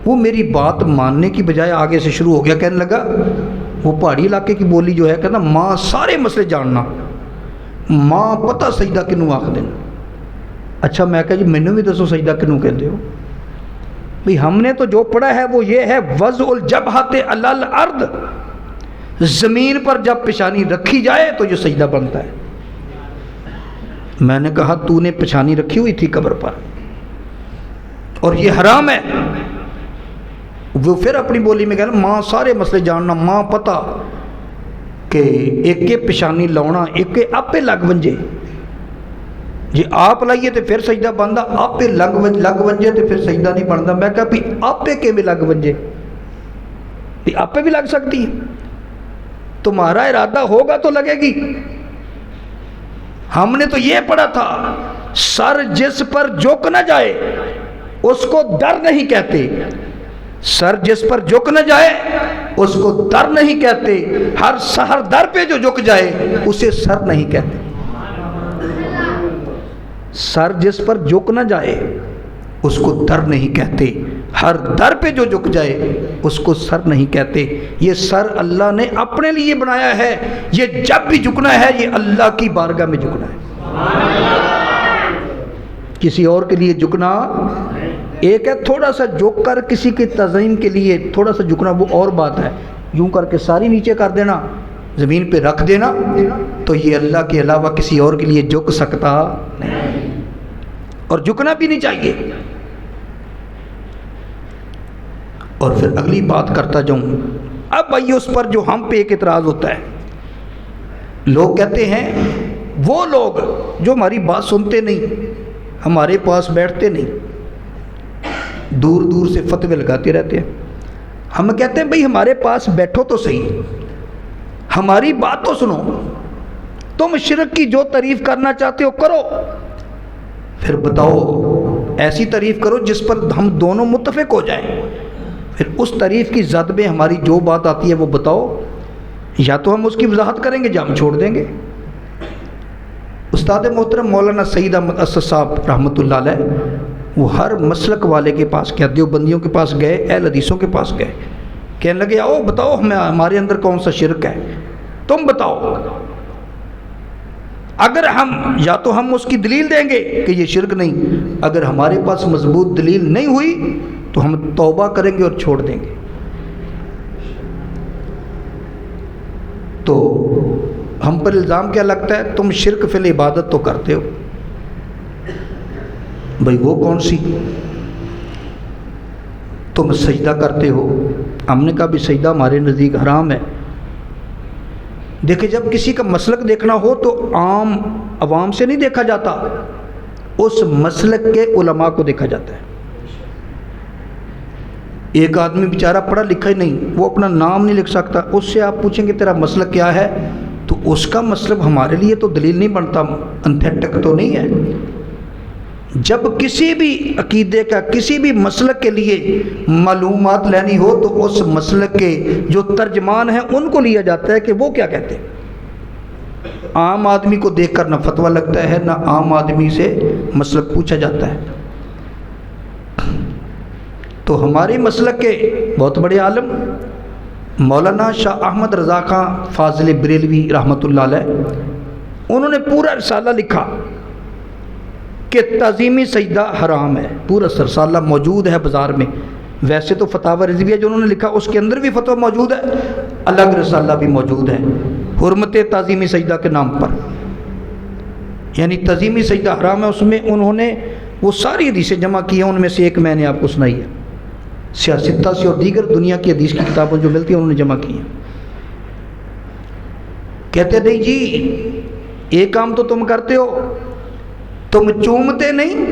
وہ میری بات ماننے کی بجائے آگے سے شروع ہو گیا، کہنے لگا، وہ پہاڑی علاقے کی بولی جو ہے، کہنا ماں سارے مسئلے جاننا، ماں پتہ سجدہ کنوں آخ دینا۔ اچھا میں کہا جی مینوں بھی دسو سجدہ کنوں کہتے ہو؟ بھئی ہم نے تو جو پڑھا ہے وہ یہ ہے وضع الجبہۃ علی الارض، زمین پر جب پیشانی رکھی جائے تو یہ سجدہ بنتا ہے۔ میں نے کہا تو نے پیشانی رکھی ہوئی تھی قبر پر اور یہ حرام ہے۔ وہ پھر اپنی بولی میں کہنا ماں سارے مسئلے جاننا، ماں پتہ کہ ایک کے پیشانی لاؤنا ایک کے آپ پہ لگ ونجے، جی آپ لائیے تو پھر سجدہ بنتا، آپ پہ لگ ونجے تو پھر سجدہ نہیں بنتا۔ میں کہا بھی آپ پہ کے بھی لگ ونجے، بھی آپ پہ بھی لگ سکتی ہے۔ تمہارا ارادہ ہوگا تو لگے گی۔ ہم نے تو یہ پڑھا تھا سر جس پر جھک نہ جائے اس کو در نہیں کہتے، سر جس پر جھک نہ جائے اس کو در نہیں کہتے، ہر در پہ جو جھک جائے اسے سر نہیں کہتے۔ سر جس پر جھک نہ جائے اس کو در نہیں کہتے، ہر در پہ جو جھک جائے اس کو سر نہیں کہتے۔ یہ سر اللہ نے اپنے لیے بنایا ہے، یہ جب بھی جھکنا ہے یہ اللہ کی بارگاہ میں جھکنا ہے، کسی اور کے لیے جھکنا۔ ایک ہے تھوڑا سا جھک کر کسی کی تعظیم کے لیے تھوڑا سا جھکنا، وہ اور بات ہے، یوں کر کے ساری نیچے کر دینا، زمین پہ رکھ دینا، تو یہ اللہ کے علاوہ کسی اور کے لیے جھک سکتا نہیں، اور جھکنا بھی نہیں چاہیے۔ اور پھر اگلی بات کرتا جاؤں، اب آئیے اس پر جو ہم پہ ایک اعتراض ہوتا ہے۔ لوگ کہتے ہیں وہ لوگ جو ہماری بات سنتے نہیں، ہمارے پاس بیٹھتے نہیں، دور دور سے فتوے لگاتے رہتے ہیں، ہم کہتے ہیں بھئی ہمارے پاس بیٹھو تو صحیح، ہماری بات تو سنو، تم شرک کی جو تعریف کرنا چاہتے ہو کرو، پھر بتاؤ ایسی تعریف کرو جس پر ہم دونوں متفق ہو جائیں، پھر اس تعریف کی زد میں ہماری جو بات آتی ہے وہ بتاؤ، یا تو ہم اس کی وضاحت کریں گے یا ہم چھوڑ دیں گے۔ استاد محترم مولانا سعید احمد اسد صاحب رحمۃ اللہ علیہ وہ ہر مسلک والے کے پاس گئے، دیوبندیوں کے پاس گئے، اہل حدیثوں کے پاس گئے، کہنے لگے آؤ بتاؤ ہمارے اندر کون سا شرک ہے، تم بتاؤ، اگر ہم یا تو ہم اس کی دلیل دیں گے کہ یہ شرک نہیں، اگر ہمارے پاس مضبوط دلیل نہیں ہوئی تو ہم توبہ کریں گے اور چھوڑ دیں گے۔ تو ہم پر الزام کیا لگتا ہے؟ تم شرک فی العبادت تو کرتے ہو، بھئی وہ کون سی؟ تم سجدہ کرتے ہو، ہم نے کہا بھی سجدہ ہمارے نزدیک حرام ہے۔ دیکھیں جب کسی کا مسلک دیکھنا ہو تو عام عوام سے نہیں دیکھا جاتا، اس مسلک کے علماء کو دیکھا جاتا ہے۔ ایک آدمی بیچارہ پڑھا لکھا ہی نہیں، وہ اپنا نام نہیں لکھ سکتا، اس سے آپ پوچھیں کہ تیرا مسلک کیا ہے تو اس کا مسلک ہمارے لیے تو دلیل نہیں بنتا، انتھیٹک تو نہیں ہے۔ جب کسی بھی عقیدے کا کسی بھی مسلک کے لیے معلومات لینی ہو تو اس مسلک کے جو ترجمان ہیں ان کو لیا جاتا ہے کہ وہ کیا کہتے ہیں۔ عام آدمی کو دیکھ کر نہ فتویٰ لگتا ہے، نہ عام آدمی سے مسلک پوچھا جاتا ہے۔ تو ہمارے مسلک کے بہت بڑے عالم مولانا شاہ احمد رضا خان فاضل بریلوی رحمۃ اللہ علیہ، انہوں نے پورا رسالہ لکھا کہ تعظیمی سجدہ حرام ہے، پورا رسالہ موجود ہے بازار میں۔ ویسے تو فتاوی رضویہ جو انہوں نے لکھا اس کے اندر بھی فتویٰ موجود ہے، الگ رسالہ بھی موجود ہے حرمت تعظیمی سجدہ کے نام پر، یعنی تعظیمی سجدہ حرام ہے۔ اس میں انہوں نے وہ ساری حدیثیں جمع کی ہیں، ان میں سے ایک میں نے آپ کو سنائی ہے، سیاستہ سے اور دیگر دنیا کی حدیث کی کتابوں جو ملتی ہیں انہوں نے جمع کی ہیں۔ کہتے نہیں جی ایک کام تو تم کرتے ہو، تم چومتے نہیں،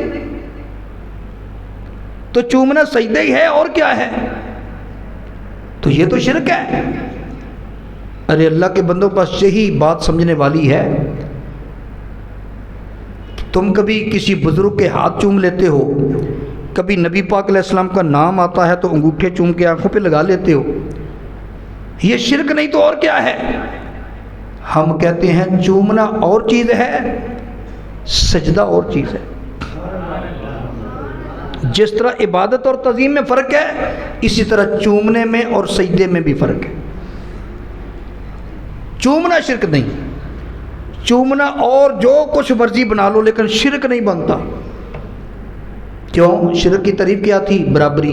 تو چومنا سجدہ ہی ہے اور کیا ہے، تو یہ تو شرک ہے۔ ارے اللہ کے بندوں پاس یہی بات سمجھنے والی ہے، تم کبھی کسی بزرگ کے ہاتھ چوم لیتے ہو، کبھی نبی پاک علیہ السلام کا نام آتا ہے تو انگوٹھے چوم کے آنکھوں پہ لگا لیتے ہو، یہ شرک نہیں تو اور کیا ہے؟ ہم کہتے ہیں چومنا اور چیز ہے، سجدہ اور چیز ہے۔ جس طرح عبادت اور تعظیم میں فرق ہے، اسی طرح چومنے میں اور سجدے میں بھی فرق ہے۔ چومنا شرک نہیں، چومنا اور جو کچھ مرضی بنا لو لیکن شرک نہیں بنتا۔ کیوں؟ شرک کی تعریف کیا تھی؟ برابری۔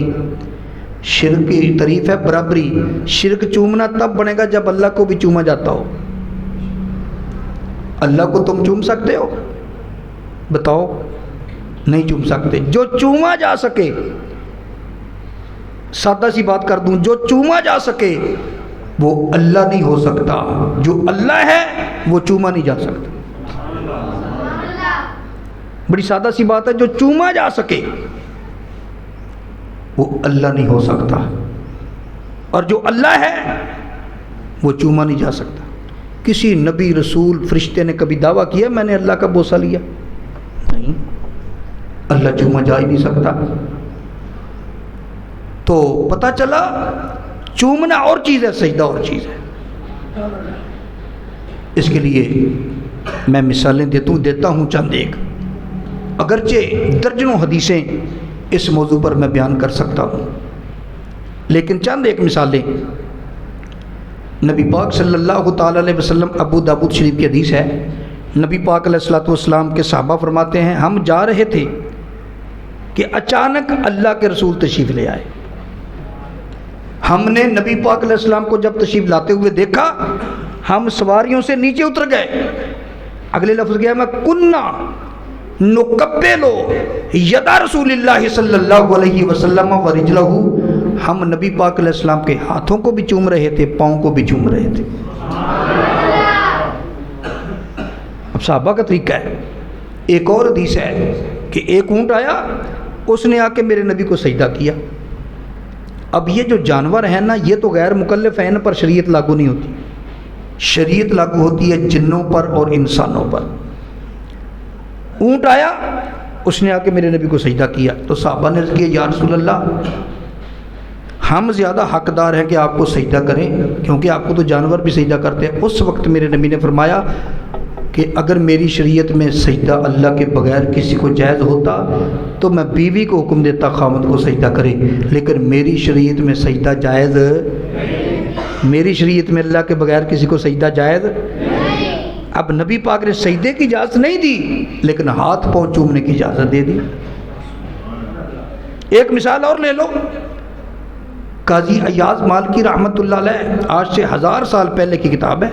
شرک کی تعریف ہے برابری۔ شرک چومنا تب بنے گا جب اللہ کو بھی چوما جاتا ہو۔ اللہ کو تم چوم سکتے ہو؟ بتاؤ، نہیں چوم سکتے۔ جو چوما جا سکے، سادہ سی بات کر دوں، جو چوما جا سکے وہ اللہ نہیں ہو سکتا، جو اللہ ہے وہ چوما نہیں جا سکتا۔ بڑی سادہ سی بات ہے، جو چوما جا سکے وہ اللہ نہیں ہو سکتا، اور جو اللہ ہے وہ چوما نہیں جا سکتا۔ کسی نبی رسول فرشتے نے کبھی دعویٰ کیا میں نے اللہ کا بوسہ لیا؟ نہیں، اللہ چوما جا ہی نہیں سکتا۔ تو پتہ چلا چومنا اور چیز ہے، سجدہ اور چیز ہے۔ اس کے لیے میں مثالیں دیتا ہوں چند ایک، اگرچہ درجنوں حدیثیں اس موضوع پر میں بیان کر سکتا ہوں، لیکن چند ایک مثالیں۔ نبی پاک صلی اللہ تعالیٰ علیہ وسلم، ابو داؤد شریف کی حدیث ہے، نبی پاک علیہ الصلوۃ والسلام کے صحابہ فرماتے ہیں ہم جا رہے تھے کہ اچانک اللہ کے رسول تشریف لے آئے۔ ہم نے نبی پاک علیہ السلام کو جب تشریف لاتے ہوئے دیکھا، ہم سواریوں سے نیچے اتر گئے۔ اگلے لفظ گیا میں کننا نقبلو ید رسول اللہ صلی اللہ علیہ وسلم ورجلہ، ہم نبی پاک علیہ السلام کے ہاتھوں کو بھی چوم رہے تھے، پاؤں کو بھی چوم رہے تھے۔ اب صحابہ کا طریقہ ہے۔ ایک اور حدیث ہے کہ ایک اونٹ آیا، اس نے آ کے میرے نبی کو سجدہ کیا۔ اب یہ جو جانور ہیں نا، یہ تو غیر مکلف ہیں، ان پر شریعت لاگو نہیں ہوتی۔ شریعت لاگو ہوتی ہے جنوں پر اور انسانوں پر۔ اونٹ آیا، اس نے آ کے میرے نبی کو سجدہ کیا، تو صحابہ نے عرض کیا یا رسول اللہ، ہم زیادہ حقدار ہیں کہ آپ کو سجدہ کریں، کیونکہ آپ کو تو جانور بھی سجدہ کرتے ہیں۔ اس وقت میرے نبی نے فرمایا کہ اگر میری شریعت میں سجدہ اللہ کے بغیر کسی کو جائز ہوتا تو میں بیوی کو حکم دیتا خاوند کو سجدہ کرے، لیکن میری شریعت میں سجدہ جائز، میری شریعت میں اللہ کے بغیر کسی کو سجدہ جائز۔ اب نبی پاک نے سجدے کی اجازت نہیں دی، لیکن ہاتھ پاؤں چومنے کی اجازت دے دی۔ ایک مثال اور لے لو، قاضی ایاز مالکی رحمۃ اللہ علیہ، آج سے 1000 سال پہلے کی کتاب ہے،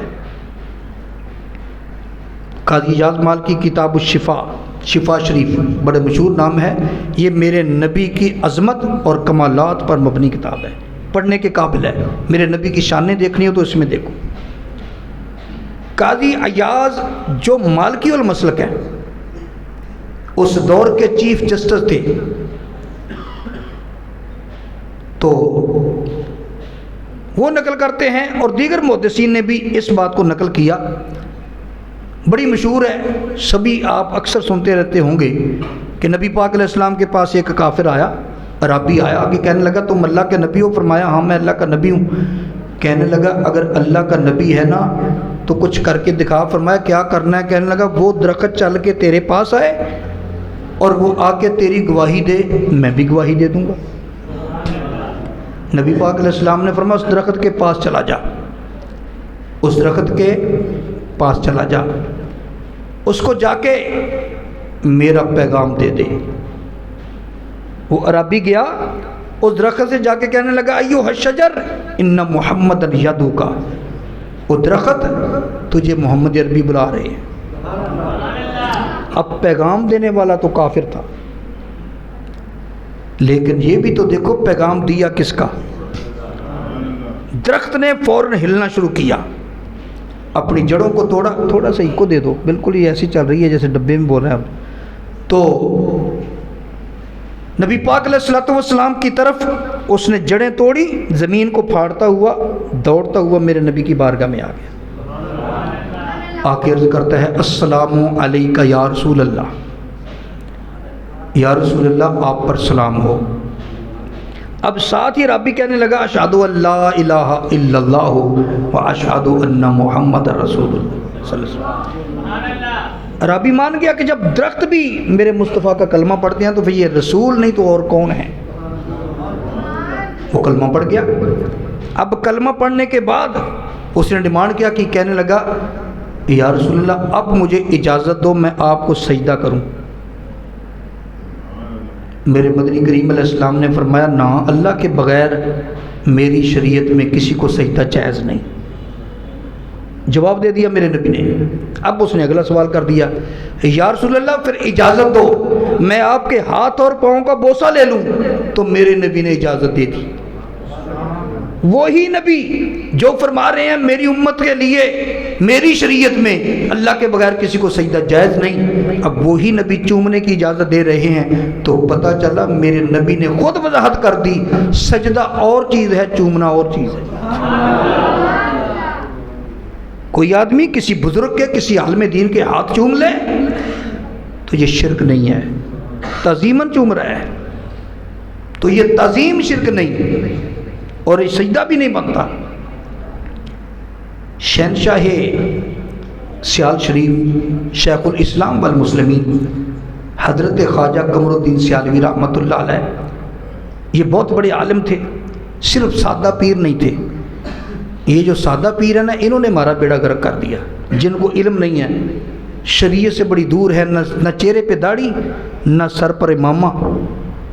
قاضی ایاز مالکی کتاب الشفا، شفا شریف بڑے مشہور نام ہے۔ یہ میرے نبی کی عظمت اور کمالات پر مبنی کتاب ہے، پڑھنے کے قابل ہے۔ میرے نبی کی شانیں دیکھنی ہو تو اس میں دیکھو۔ قاضی ایاز جو مالکی المسلک ہیں، اس دور کے چیف جسٹس تھے، تو وہ نقل کرتے ہیں اور دیگر محدثین نے بھی اس بات کو نقل کیا، بڑی مشہور ہے، سبھی آپ اکثر سنتے رہتے ہوں گے کہ نبی پاک علیہ السلام کے پاس ایک کافر آیا، عربی آیا، کہ کہنے لگا تم اللہ کے نبی ہو؟ فرمایا ہاں میں اللہ کا نبی ہوں۔ کہنے لگا اگر اللہ کا نبی ہے نا تو کچھ کر کے دکھا۔ فرمایا کیا کرنا ہے؟ کہنے لگا وہ درخت چل کے تیرے پاس آئے اور وہ آ کے تیری گواہی دے، میں بھی گواہی دے دوں گا۔ نبی پاک علیہ السلام نے فرمایا اس درخت کے پاس چلا جا، اس درخت کے پاس چلا جا، اس کو جا کے میرا پیغام دے دے۔ وہ عربی گیا، اس درخت سے جا کے کہنے لگا ایوہ الشجر ان محمد یدعو کا، وہ درخت تجھے محمد عربی بلا رہے ہیں۔ اب پیغام دینے والا تو کافر تھا، لیکن یہ بھی تو دیکھو پیغام دیا کس کا؟ درخت نے فوراً ہلنا شروع کیا، اپنی جڑوں کو توڑا، تھوڑا سا کو دے دو، بالکل ہی ایسی چل رہی ہے جیسے ڈبے میں بول رہے ہیں اب۔ تو نبی پاک علیہ الصلوۃ والسلام کی طرف اس نے جڑیں توڑی، زمین کو پھاڑتا ہوا دوڑتا ہوا میرے نبی کی بارگاہ میں آ گیا، آ کے عرض کرتا ہے السلام علیکہ یا رسول اللہ، یا رسول اللہ آپ پر سلام ہو۔ اب ساتھ ہی رابی کہنے لگا اشہد ان لا الہ الا اللہ و اشہد ان محمد رسول اللہ صلی اللہ علیہ وسلم۔ رابی مان گیا کہ جب درخت بھی میرے مصطفیٰ کا کلمہ پڑھتے ہیں تو پھر یہ رسول نہیں تو اور کون ہے؟ وہ کلمہ پڑھ گیا۔ اب کلمہ پڑھنے کے بعد اس نے ڈیمانڈ کیا کہ کہنے لگا یا رسول اللہ اب مجھے اجازت دو میں آپ کو سجدہ کروں۔ میرے مدنی کریم علیہ السلام نے فرمایا نہ، اللہ کے بغیر میری شریعت میں کسی کو سجدہ جائز نہیں۔ جواب دے دیا میرے نبی نے۔ اب اس نے اگلا سوال کر دیا یا رسول اللہ پھر اجازت دو میں آپ کے ہاتھ اور پاؤں کا بوسہ لے لوں، تو میرے نبی نے اجازت دے دی۔ وہی نبی جو فرما رہے ہیں میری امت کے لیے میری شریعت میں اللہ کے بغیر کسی کو سجدہ جائز نہیں، اب وہی نبی چومنے کی اجازت دے رہے ہیں، تو پتہ چلا میرے نبی نے خود وضاحت کر دی سجدہ اور چیز ہے، چومنا اور چیز ہے۔ کوئی آدمی کسی بزرگ کے کسی عالم دین کے ہاتھ چوم لے تو یہ شرک نہیں ہے، تعظیماً چوم رہا ہے تو یہ تعظیم شرک نہیں، اور یہ سجدہ بھی نہیں بنتا۔ شہنشاہ سیال شریف شیخ الاسلام والمسلمین حضرت خواجہ قمر الدین سیالوی رحمۃ اللہ علیہ، یہ بہت بڑے عالم تھے، صرف سادہ پیر نہیں تھے۔ یہ جو سادہ پیر ہے نا، انہوں نے ہمارا بیڑا غرق کر دیا، جن کو علم نہیں ہے، شریعت سے بڑی دور ہے، نہ چہرے پہ داڑھی، نہ سر پر امامہ،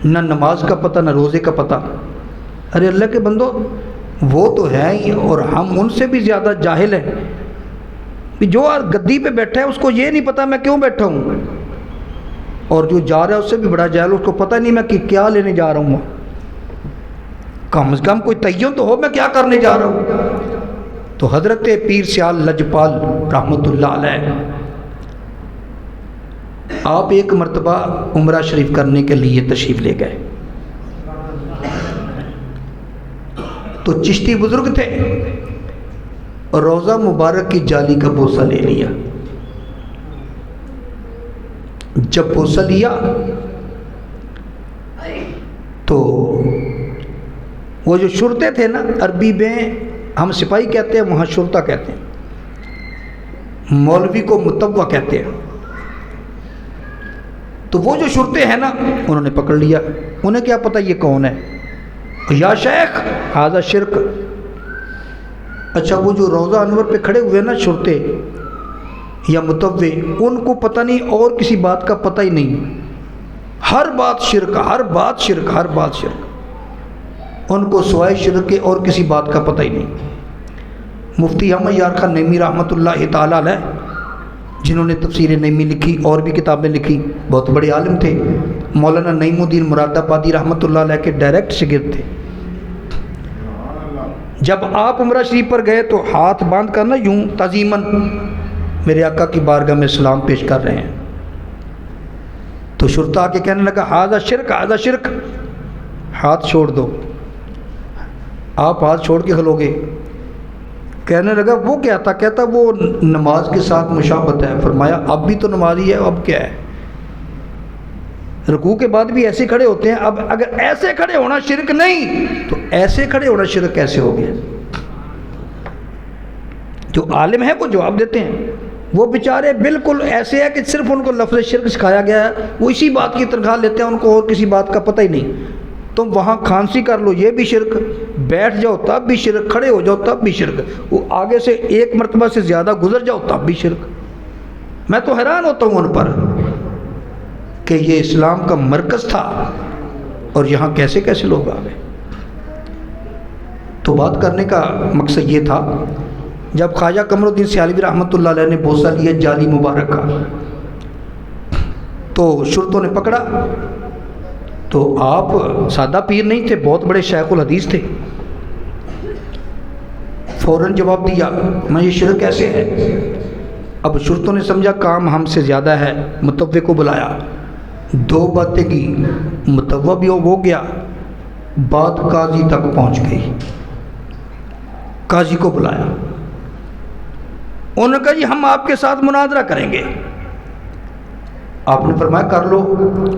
نہ نماز کا پتہ، نہ روزے کا پتہ۔ ارے اللہ کے بندو، وہ تو ہے ہی، اور ہم ان سے بھی زیادہ جاہل ہیں۔ جو گدی پہ بیٹھا ہے اس کو یہ نہیں پتا میں کیوں بیٹھا ہوں، اور جو جا رہا ہے اس سے بھی بڑا جاہل، اس کو پتہ نہیں میں کیا لینے جا رہا ہوں۔ کم از کم کوئی تعین تو ہو میں کیا کرنے جا رہا ہوں۔ تو حضرت پیر سیال لجپال رحمۃ اللہ علیہ، آپ ایک مرتبہ عمرہ شریف کرنے کے لیے تشریف لے گئے، تو چشتی بزرگ تھے، روضہ مبارک کی جالی کا بوسہ لے لیا۔ جب بوسہ لیا تو وہ جو شرطے تھے نا، عربی میں ہم سپاہی کہتے ہیں، وہاں شرطہ کہتے ہیں، مولوی کو متوع کہتے ہیں۔ تو وہ جو شرطے ہیں نا، انہوں نے پکڑ لیا، انہیں کیا پتہ یہ کون ہے۔ یا شیخ ھذا شرک۔ اچھا، وہ جو روضہ انور پہ کھڑے ہوئے نا شرطے یا متوع، ان کو پتہ نہیں اور کسی بات کا پتہ ہی نہیں، ہر بات شرک، ہر بات شرک، ہر بات شرک، ان کو سوائے شرک کے اور کسی بات کا پتہ ہی نہیں۔ مفتی احمد یار خان نعیمی رحمۃ اللہ تعالیٰ علیہ، جنہوں نے تفسیر نعیمی لکھی اور بھی کتابیں لکھی، بہت بڑے عالم تھے، مولانا نعیم الدین مراد آبادی رحمۃ اللہ علیہ کے ڈائریکٹ شاگرد تھے۔ جب آپ عمرہ شریف پر گئے تو ہاتھ باندھ کر نا یوں تعظیماً میرے آقا کی بارگاہ میں سلام پیش کر رہے ہیں، تو شرطہ آ کے کہنے لگا ھذا شرک، ھذا شرک، ہاتھ چھوڑ دو۔ آپ ہاتھ چھوڑ کے کھلو گے؟ کہنے لگا وہ کیا تھا؟ کہتا وہ نماز کے ساتھ مشابہت ہے۔ فرمایا اب بھی تو نمازی ہے، اب کیا ہے؟ رکوع کے بعد بھی ایسے کھڑے ہوتے ہیں، اب اگر ایسے کھڑے ہونا شرک نہیں تو ایسے کھڑے ہونا شرک کیسے ہو گیا؟ جو عالم ہے وہ جواب دیتے ہیں، وہ بیچارے بالکل ایسے ہے کہ صرف ان کو لفظ شرک سکھایا گیا ہے، وہ اسی بات کی تنخواہ لیتے ہیں، ان کو اور کسی بات کا پتہ ہی نہیں۔ تم وہاں کھانسی کر لو یہ بھی شرک، بیٹھ جاؤ تب بھی شرک، کھڑے ہو جاؤ تب بھی شرک، وہ آگے سے ایک مرتبہ سے زیادہ گزر جاؤ تب بھی شرک۔ میں تو حیران ہوتا ہوں ان پر کہ یہ اسلام کا مرکز تھا اور یہاں کیسے کیسے لوگ آ گئے۔ تو بات کرنے کا مقصد یہ تھا، جب خواجہ قمر الدین سیالوی رحمۃ اللہ علیہ نے بوسہ لیا جالی مبارک کا، تو شرطوں نے پکڑا، تو آپ سادہ پیر نہیں تھے، بہت بڑے شیخ الحدیث تھے، فوراً جواب دیا میں یہ شرک کیسے ہے؟ اب شرطوں نے سمجھا کام ہم سے زیادہ ہے، متوع کو بلایا، دو باتیں کی، متوع بھی ہو گیا، بات قاضی تک پہنچ گئی، قاضی کو بلایا، انہوں نے کہا جی ہم آپ کے ساتھ مناظرہ کریں گے۔ آپ نے فرمایا کر لو۔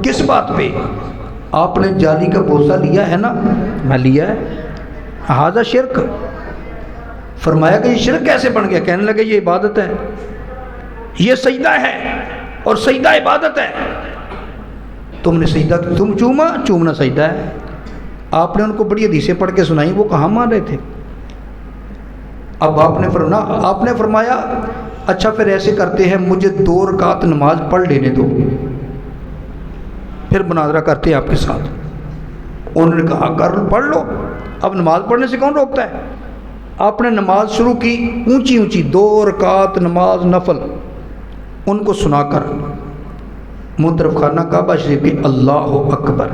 کس بات پہ؟ آپ نے جالی کا بوسہ لیا ہے نا؟ میں لیا ہے۔ ھذا شرک۔ فرمایا کہ یہ شرک کیسے بن گیا؟ کہنے لگے یہ عبادت ہے، یہ سجدہ ہے، اور سجدہ عبادت ہے۔ تم نے سجدہ، تم چومنا سجدہ ہے۔ آپ نے ان کو بڑی حدیثیں پڑھ کے سنائی، وہ کہاں مان رہے تھے۔ اب آپ نے فرمایا اچھا پھر ایسے کرتے ہیں، مجھے 2 رکعت نماز پڑھ لینے دو، پھر مناظرہ کرتے ہیں آپ کے ساتھ۔ انہوں نے کہا پڑھ لو، اب نماز پڑھنے سے کون روکتا ہے؟ آپ نے نماز شروع کی، اونچی اونچی 2 رکعت نماز نفل، ان کو سنا کر منہ طرف خانہ کعبہ شریف کے اللہ اکبر،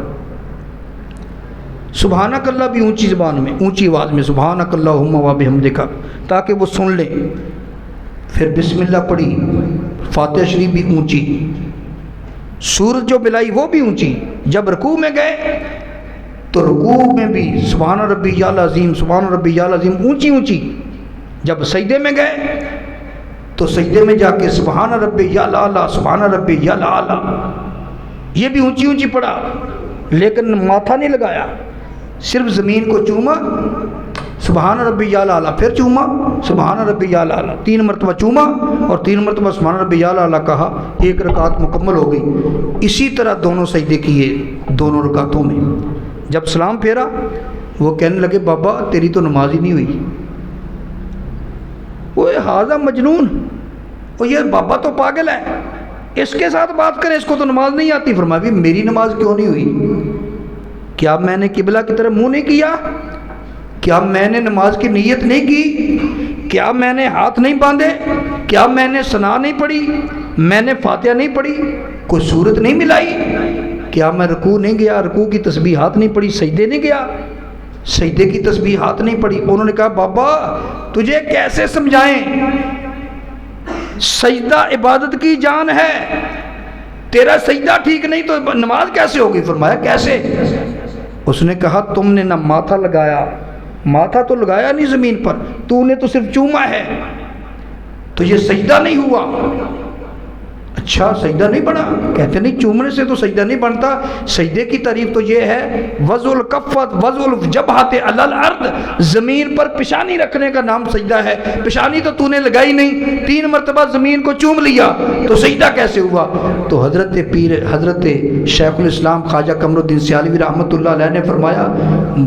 سبحانک اللہ بھی اونچی زبان میں، اونچی آواز میں، سبحانک اللہم و بحمدک، تاکہ وہ سن لیں۔ پھر بسم اللہ پڑھی، فاتحہ شریف بھی اونچی، سورت جو ملائی وہ بھی اونچی۔ جب رکوع میں گئے تو رکوع میں بھی سبحان ربی العظیم، سبحان ربی العظیم اونچی اونچی۔ جب سجدے میں گئے تو سجدے میں جا کے سبحان ربی الاعلیٰ سبحان ربی الاعلیٰ، یہ بھی اونچی اونچی پڑھا لیکن ماتھا نہیں لگایا، صرف زمین کو چوما، سبحان ربی الاعلیٰ، پھر چوما سبحان ربی الاعلیٰ، 3 مرتبہ چوما اور 3 مرتبہ سبحان ربی الاعلیٰ کہا، 1 رکعت مکمل ہو گئی۔ اسی طرح دونوں سجدے کیے دونوں رکعتوں میں۔ جب سلام پھیرا وہ کہنے لگے بابا تیری تو نماز ہی نہیں ہوئی۔ وہ ہاذا مجنون، وہ یہ بابا تو پاگل ہے، اس کے ساتھ بات کریں، اس کو تو نماز نہیں آتی۔ فرمایا بھی میری نماز کیوں نہیں ہوئی؟ کیا میں نے قبلہ کی طرف منہ نہیں کیا؟ کیا میں نے نماز کی نیت نہیں کی؟ کیا میں نے ہاتھ نہیں باندھے؟ کیا میں نے ثنا نہیں پڑھی؟ میں نے فاتحہ نہیں پڑھی؟ کوئی صورت نہیں ملائی؟ کیا میں رکوع نہیں گیا، رکوع کی تسبیحات نہیں پڑھی، سجدے نہیں گیا، سجدے کی تسبیحات نہیں پڑھی؟ انہوں نے کہا بابا تجھے کیسے سمجھائیں، سجدہ عبادت کی جان ہے، تیرا سجدہ ٹھیک نہیں تو نماز کیسے ہوگی؟ فرمایا کیسے؟ اس نے کہا تم نے نہ ماتھا لگایا، ماتھا تو لگایا نہیں زمین پر، تو نے تو صرف چوما ہے، تو یہ سجدہ نہیں ہوا۔ اچھا سجدہ نہیں بنا؟ کہتے نہیں چومنے سے تو سجدہ نہیں بنتا، سجدے کی تعریف تو یہ ہے وضع الکفت وضع الجبہۃ علی الارض، زمین پر پیشانی رکھنے کا نام سجدہ ہے۔ پیشانی تو نے لگائی نہیں، 3 مرتبہ زمین کو چوم لیا تو سجدہ کیسے ہوا؟ تو حضرت شیخ الاسلام خواجہ قمر الدین سیالوی رحمۃ اللہ علیہ نے فرمایا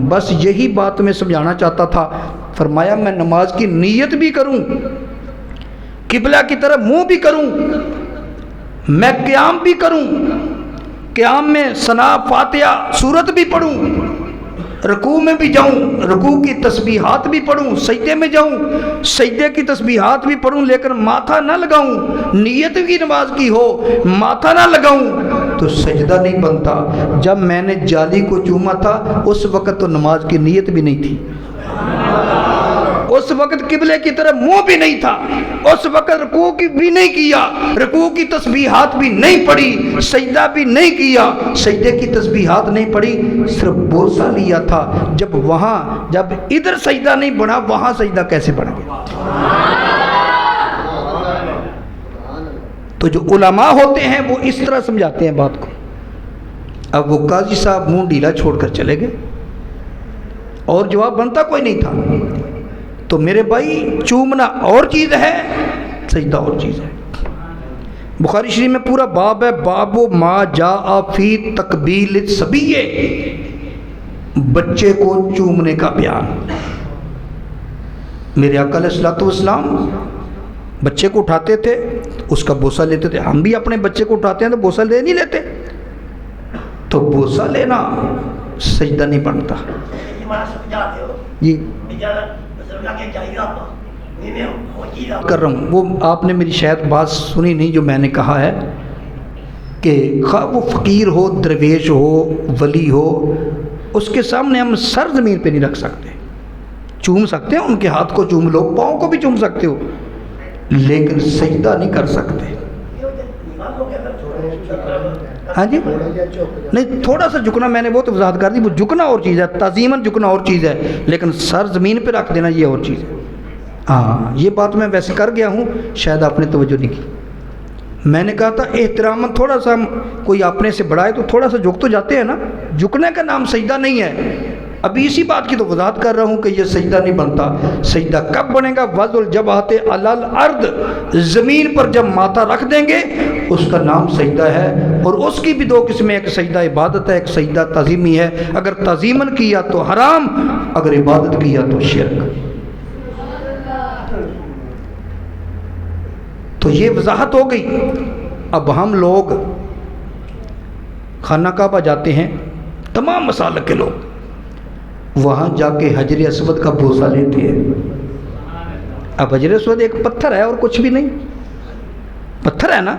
بس یہی بات میں سمجھانا چاہتا تھا۔ فرمایا میں نماز کی نیت بھی کروں، قبلہ کی طرف منہ بھی کروں، میں قیام بھی کروں، قیام میں ثنا فاتحہ سورت بھی پڑھوں، رکوع میں بھی جاؤں، رکوع کی تسبیحات بھی پڑھوں، سجدے میں جاؤں، سجدے کی تسبیحات بھی پڑھوں، لیکن ماتھا نہ لگاؤں، نیت بھی نماز کی ہو، ماتھا نہ لگاؤں تو سجدہ نہیں بنتا۔ جب میں نے جالی کو چوما تھا اس وقت تو نماز کی نیت بھی نہیں تھی، اس وقت قبلے کی طرف منہ بھی نہیں تھا، اس وقت رکوع کی بھی نہیں کیا، رکوع کی تسبیحات بھی نہیں پڑھی، سجدہ بھی نہیں کیا، سجدے کی تسبیحات نہیں پڑھی، صرف بوسہ لیا تھا۔ جب ادھر سجدہ نہیں بنا وہاں سجدہ کیسے بن گیا؟ تو جو علماء ہوتے ہیں وہ اس طرح سمجھاتے ہیں بات کو۔ اب وہ قاضی صاحب منہ ڈھیلا چھوڑ کر چلے گئے اور جواب بنتا کوئی نہیں تھا۔ تو میرے بھائی چومنا اور چیز ہے، سجدہ اور چیز ہے۔ بخاری شریف میں پورا باب ہے، باب ما جاء فی تقبیل الصبی، بچے کو چومنے کا بیان۔ میرے آقا علیہ الصلوۃ والسلام بچے کو اٹھاتے تھے، اس کا بوسہ لیتے تھے۔ ہم بھی اپنے بچے کو اٹھاتے ہیں تو بوسہ لے نہیں لیتے، تو بوسہ لینا سجدہ نہیں بنتا۔ جی کر رہا ہوں، وہ آپ نے میری شاید بات سنی نہیں جو میں نے کہا ہے کہ خواہ وہ فقیر ہو، درویش ہو، ولی ہو، اس کے سامنے ہم سر زمین پہ نہیں رکھ سکتے۔ چوم سکتے ہیں، ان کے ہاتھ کو چوم لو، پاؤں کو بھی چوم سکتے ہو، لیکن سجدہ نہیں کر سکتے۔ ہاں جی نہیں، تھوڑا سا جھکنا، میں نے وہ تو وضاحت کر دی، وہ جھکنا اور چیز ہے، تعظیماً جھکنا اور چیز ہے، لیکن سر زمین پہ رکھ دینا یہ اور چیز ہے۔ ہاں یہ بات میں ویسے کر گیا ہوں، شاید آپ نے توجہ نہیں کی۔ میں نے کہا تھا احتراماً تھوڑا سا کوئی اپنے سے بڑا ہے تو تھوڑا سا جھک تو جاتے ہیں نا، جھکنے کا نام سجدہ نہیں ہے۔ ابھی اسی بات کی تو وضاحت کر رہا ہوں کہ یہ سجدہ نہیں بنتا۔ سجدہ کب بنے گا؟ وضع الجبہۃ علی الارض، زمین پر جب ماتھا رکھ دیں گے اس کا نام سجدہ ہے۔ اور اس کی بھی 2 قسمیں، ایک سجدہ عبادت ہے، ایک سجدہ تعظیمی ہے۔ اگر تعظیماً کیا تو حرام، اگر عبادت کیا تو شرک۔ تو یہ وضاحت ہو گئی۔ اب ہم لوگ خانہ کعبہ جاتے ہیں، تمام مسالک کے لوگ وہاں جا کے حجر اسود کا بوسہ لیتے ہیں۔ اب حجر اسود ایک پتھر ہے اور کچھ بھی نہیں، پتھر ہے نا۔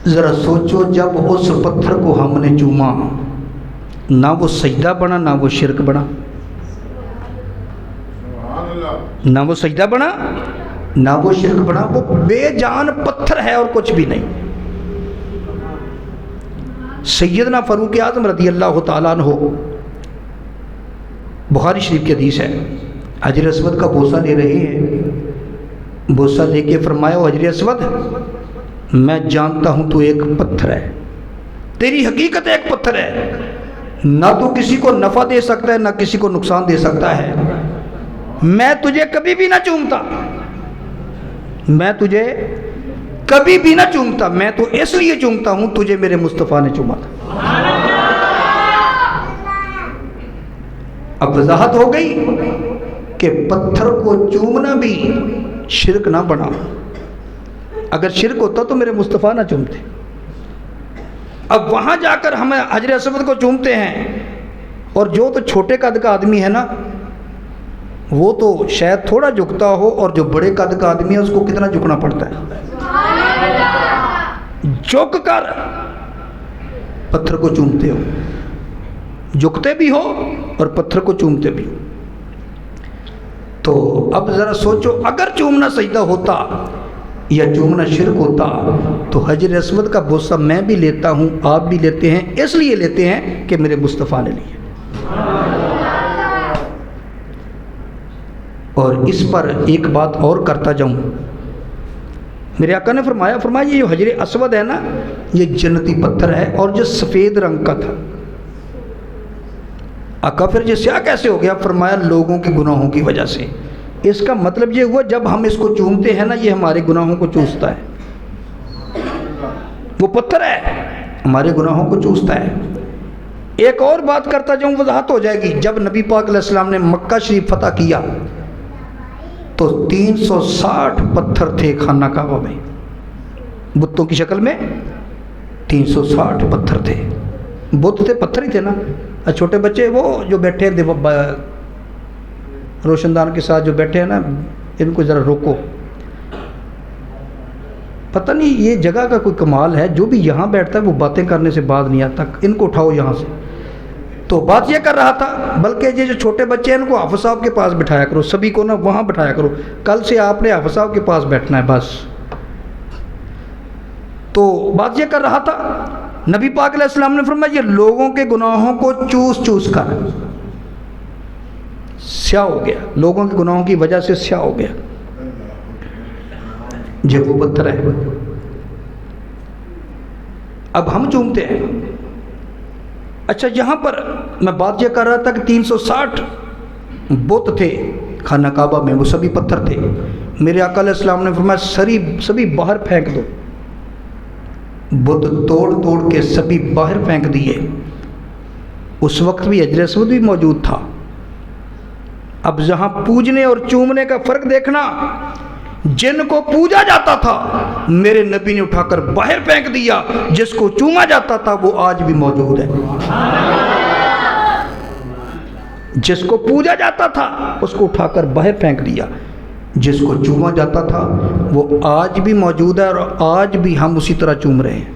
ذرا سوچو جب اس پتھر کو ہم نے چوما، نہ وہ سجدہ بنا نہ وہ شرک بنا، نہ وہ سجدہ بنا نہ وہ شرک بنا، وہ بے جان پتھر ہے اور کچھ بھی نہیں۔ سیدنا فاروق اعظم رضی اللہ تعالیٰ عنہ، بخاری شریف کی حدیث ہے، حجر اسود کا بوسہ لے رہے ہیں بوسہ لے کے فرمایا حجر اسود میں جانتا ہوں تو ایک پتھر ہے، تیری حقیقت ایک پتھر ہے، نہ تو کسی کو نفع دے سکتا ہے نہ کسی کو نقصان دے سکتا ہے، میں تجھے کبھی بھی نہ چومتا، میں تجھے کبھی بھی نہ چومتا، میں تو اس لیے چومتا ہوں تجھے میرے مصطفیٰ نے چوما تھا۔ اب وضاحت ہو گئی کہ پتھر کو چومنا بھی شرک نہ بنا، اگر شرک ہوتا تو میرے مصطفیٰ نہ چومتے۔ اب وہاں جا کر ہم حجر اسود کو چومتے ہیں، اور جو تو چھوٹے قد کا آدمی ہے نا وہ تو شاید تھوڑا جھکتا ہو، اور جو بڑے قد کا آدمی ہے اس کو کتنا جھکنا پڑتا ہے، جھک کر پتھر کو چومتے ہو، جھکتے بھی ہو اور پتھر کو چومتے بھی ہو۔ تو اب ذرا سوچو، اگر چومنا سجدہ ہوتا یا چومنا شرک ہوتا تو حجر اسود کا بوسہ میں بھی لیتا ہوں، آپ بھی لیتے ہیں، اس لیے لیتے ہیں کہ میرے مصطفیٰ نے لیے۔ اور اس پر ایک بات اور کرتا جاؤں، میرے آقا نے فرمایا یہ جو حجر اسود ہے نا یہ جنتی پتھر ہے، اور جو سفید رنگ کا تھا۔ آقا پھر یہ سیاہ کیسے ہو گیا؟ فرمایا لوگوں کے گناہوں کی وجہ سے۔ اس کا مطلب یہ ہوا جب ہم اس کو چومتے ہیں نا یہ ہمارے گناہوں کو چوستا ہے، وہ پتھر ہے ہمارے گناہوں کو چوستا ہے۔ ایک اور بات کرتا جاؤں، وضاحت ہو جائے گی۔ جب نبی پاک علیہ السلام نے مکہ شریف فتح کیا تو 360 پتھر تھے خانہ کعبہ میں، بتوں کی شکل میں 360 پتھر تھے، بت تھے پتھر ہی تھے نا۔ چھوٹے بچے وہ جو بیٹھے ہیں روشن دان کے ساتھ جو بیٹھے ہیں نا، ان کو ذرا روکو، پتہ نہیں یہ جگہ کا کوئی کمال ہے، جو بھی یہاں بیٹھتا ہے وہ باتیں کرنے سے بعد نہیں آتا، ان کو اٹھاؤ یہاں سے۔ تو بات یہ کر رہا تھا، بلکہ یہ جو چھوٹے بچے ہیں ان کو حافظ صاحب کے پاس بٹھایا کرو، سبھی کو نا وہاں بٹھایا کرو، کل سے آپ نے حافظ صاحب کے پاس بیٹھنا ہے بس۔ تو بات یہ کر رہا تھا، نبی پاک علیہ السلام نے فرمایا یہ لوگوں کے گناہوں کو چوس چوس کر سیاہ ہو گیا، لوگوں کے گناہوں کی وجہ سے سیاہ ہو گیا، جب وہ پتھر ہے۔ اب ہم چومتے ہیں۔ اچھا یہاں پر میں بات یہ کر رہا تھا کہ 360 بت تھے خانہ کعبہ میں، وہ سبھی پتھر تھے۔ میرے آقا علیہ السلام نے فرمایا سبھی باہر پھینک دو، بت توڑ توڑ کے سبھی باہر پھینک دیے۔ اس وقت بھی حجر اسود بھی موجود تھا۔ اب جہاں پوجنے اور چومنے کا فرق دیکھنا، جن کو پوجا جاتا تھا میرے نبی نے اٹھا کر باہر پھینک دیا، جس کو چوما جاتا تھا وہ آج بھی موجود ہے۔ جس کو پوجا جاتا تھا اس کو اٹھا کر باہر پھینک دیا، جس کو چوما جاتا تھا وہ آج بھی موجود ہے، اور آج بھی ہم اسی طرح چوم رہے ہیں۔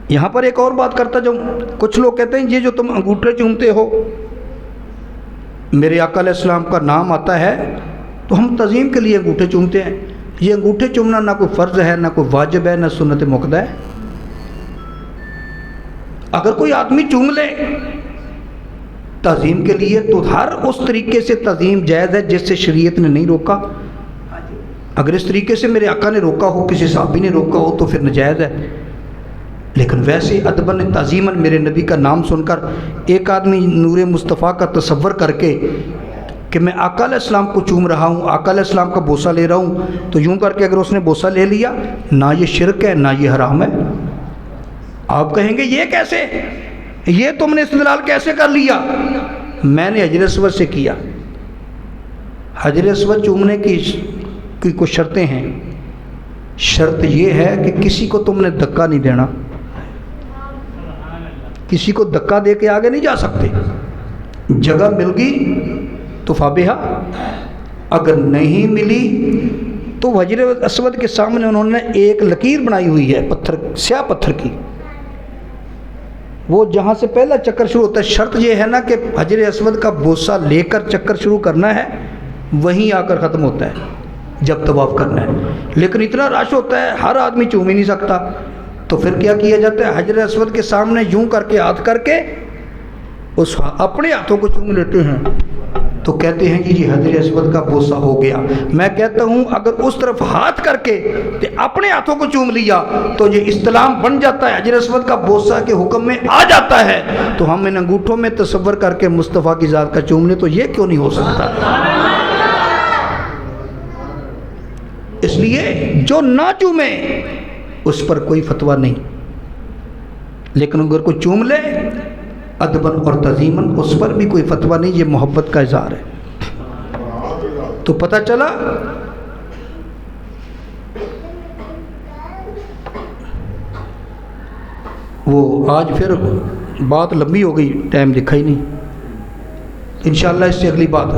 یہاں پر ایک اور بات کرتا جاؤں، کچھ لوگ کہتے ہیں یہ جو تم انگوٹھے چومتے ہو، میرے آقا علیہ السلام کا نام آتا ہے تو ہم تعظیم کے لیے انگوٹھے چومتے ہیں۔ یہ انگوٹھے چومنا نہ کوئی فرض ہے، نہ کوئی واجب ہے، نہ سنت موقدہ ہے۔ اگر کوئی آدمی چوم لے تعظیم کے لیے تو ہر اس طریقے سے تعظیم جائز ہے جس سے شریعت نے نہیں روکا۔ اگر اس طریقے سے میرے آقا نے روکا ہو، کسی صحابی نے روکا ہو تو پھر ناجائز ہے۔ لیکن ویسے ادباً تعظیماً میرے نبی کا نام سن کر ایک آدمی نور مصطفیٰ کا تصور کر کے کہ میں آقا علیہ السلام کو چوم رہا ہوں، آقا علیہ السلام کا بوسہ لے رہا ہوں، تو یوں کر کے اگر اس نے بوسہ لے لیا، نہ یہ شرک ہے نہ یہ حرام ہے۔ آپ کہیں گے یہ کیسے، یہ تم نے استدلال کیسے کر لیا؟ میں نے حجر اسود سے کیا۔ حجر اسود چومنے کی کچھ شرطیں ہیں۔ شرط یہ ہے کہ کسی کو تم نے دھکا نہیں دینا، کسی کو دھکا دے کے آگے نہیں جا سکتے۔ جگہ مل گئی تو فابہا، اگر نہیں ملی تو حجر اسود کے سامنے انہوں نے ایک لکیر بنائی ہوئی ہے پتھر، سیاہ پتھر کی، وہ جہاں سے پہلا چکر شروع ہوتا ہے۔ شرط یہ ہے نا کہ حجر اسود کا بوسہ لے کر چکر شروع کرنا ہے، وہیں آ کر ختم ہوتا ہے جب طواف کرنا ہے۔ لیکن اتنا رش ہوتا ہے ہر آدمی چوم ہی نہیں سکتا، تو پھر کیا کیا جاتا ہے؟ حجر اسود کے سامنے یوں کر کے ہاتھ کر کے اس اپنے ہاتھوں کو چوم لیتے ہیں، تو کہتے ہیں جی حجر اسود کا بوسہ ہو گیا. میں کہتا ہوں اگر اس طرف ہاتھ کر کے اپنے ہاتھوں کو چوم لیا تو یہ استلام بن جاتا ہے, حجر اسود کا بوسہ کے حکم میں آ جاتا ہے, تو ہم ان انگوٹھوں میں تصور کر کے مصطفیٰ کی ذات کا چوم لیں تو یہ کیوں نہیں ہو سکتا؟ اس لیے جو نہ چومے اس پر کوئی فتویٰ نہیں, لیکن اگر کوئی چوم لے ادباً اور تعظیماً اس پر بھی کوئی فتویٰ نہیں, یہ محبت کا اظہار ہے. تو پتہ چلا وہ آج پھر بات لمبی ہو گئی, ٹائم دکھا ہی نہیں. انشاءاللہ اس سے اگلی بات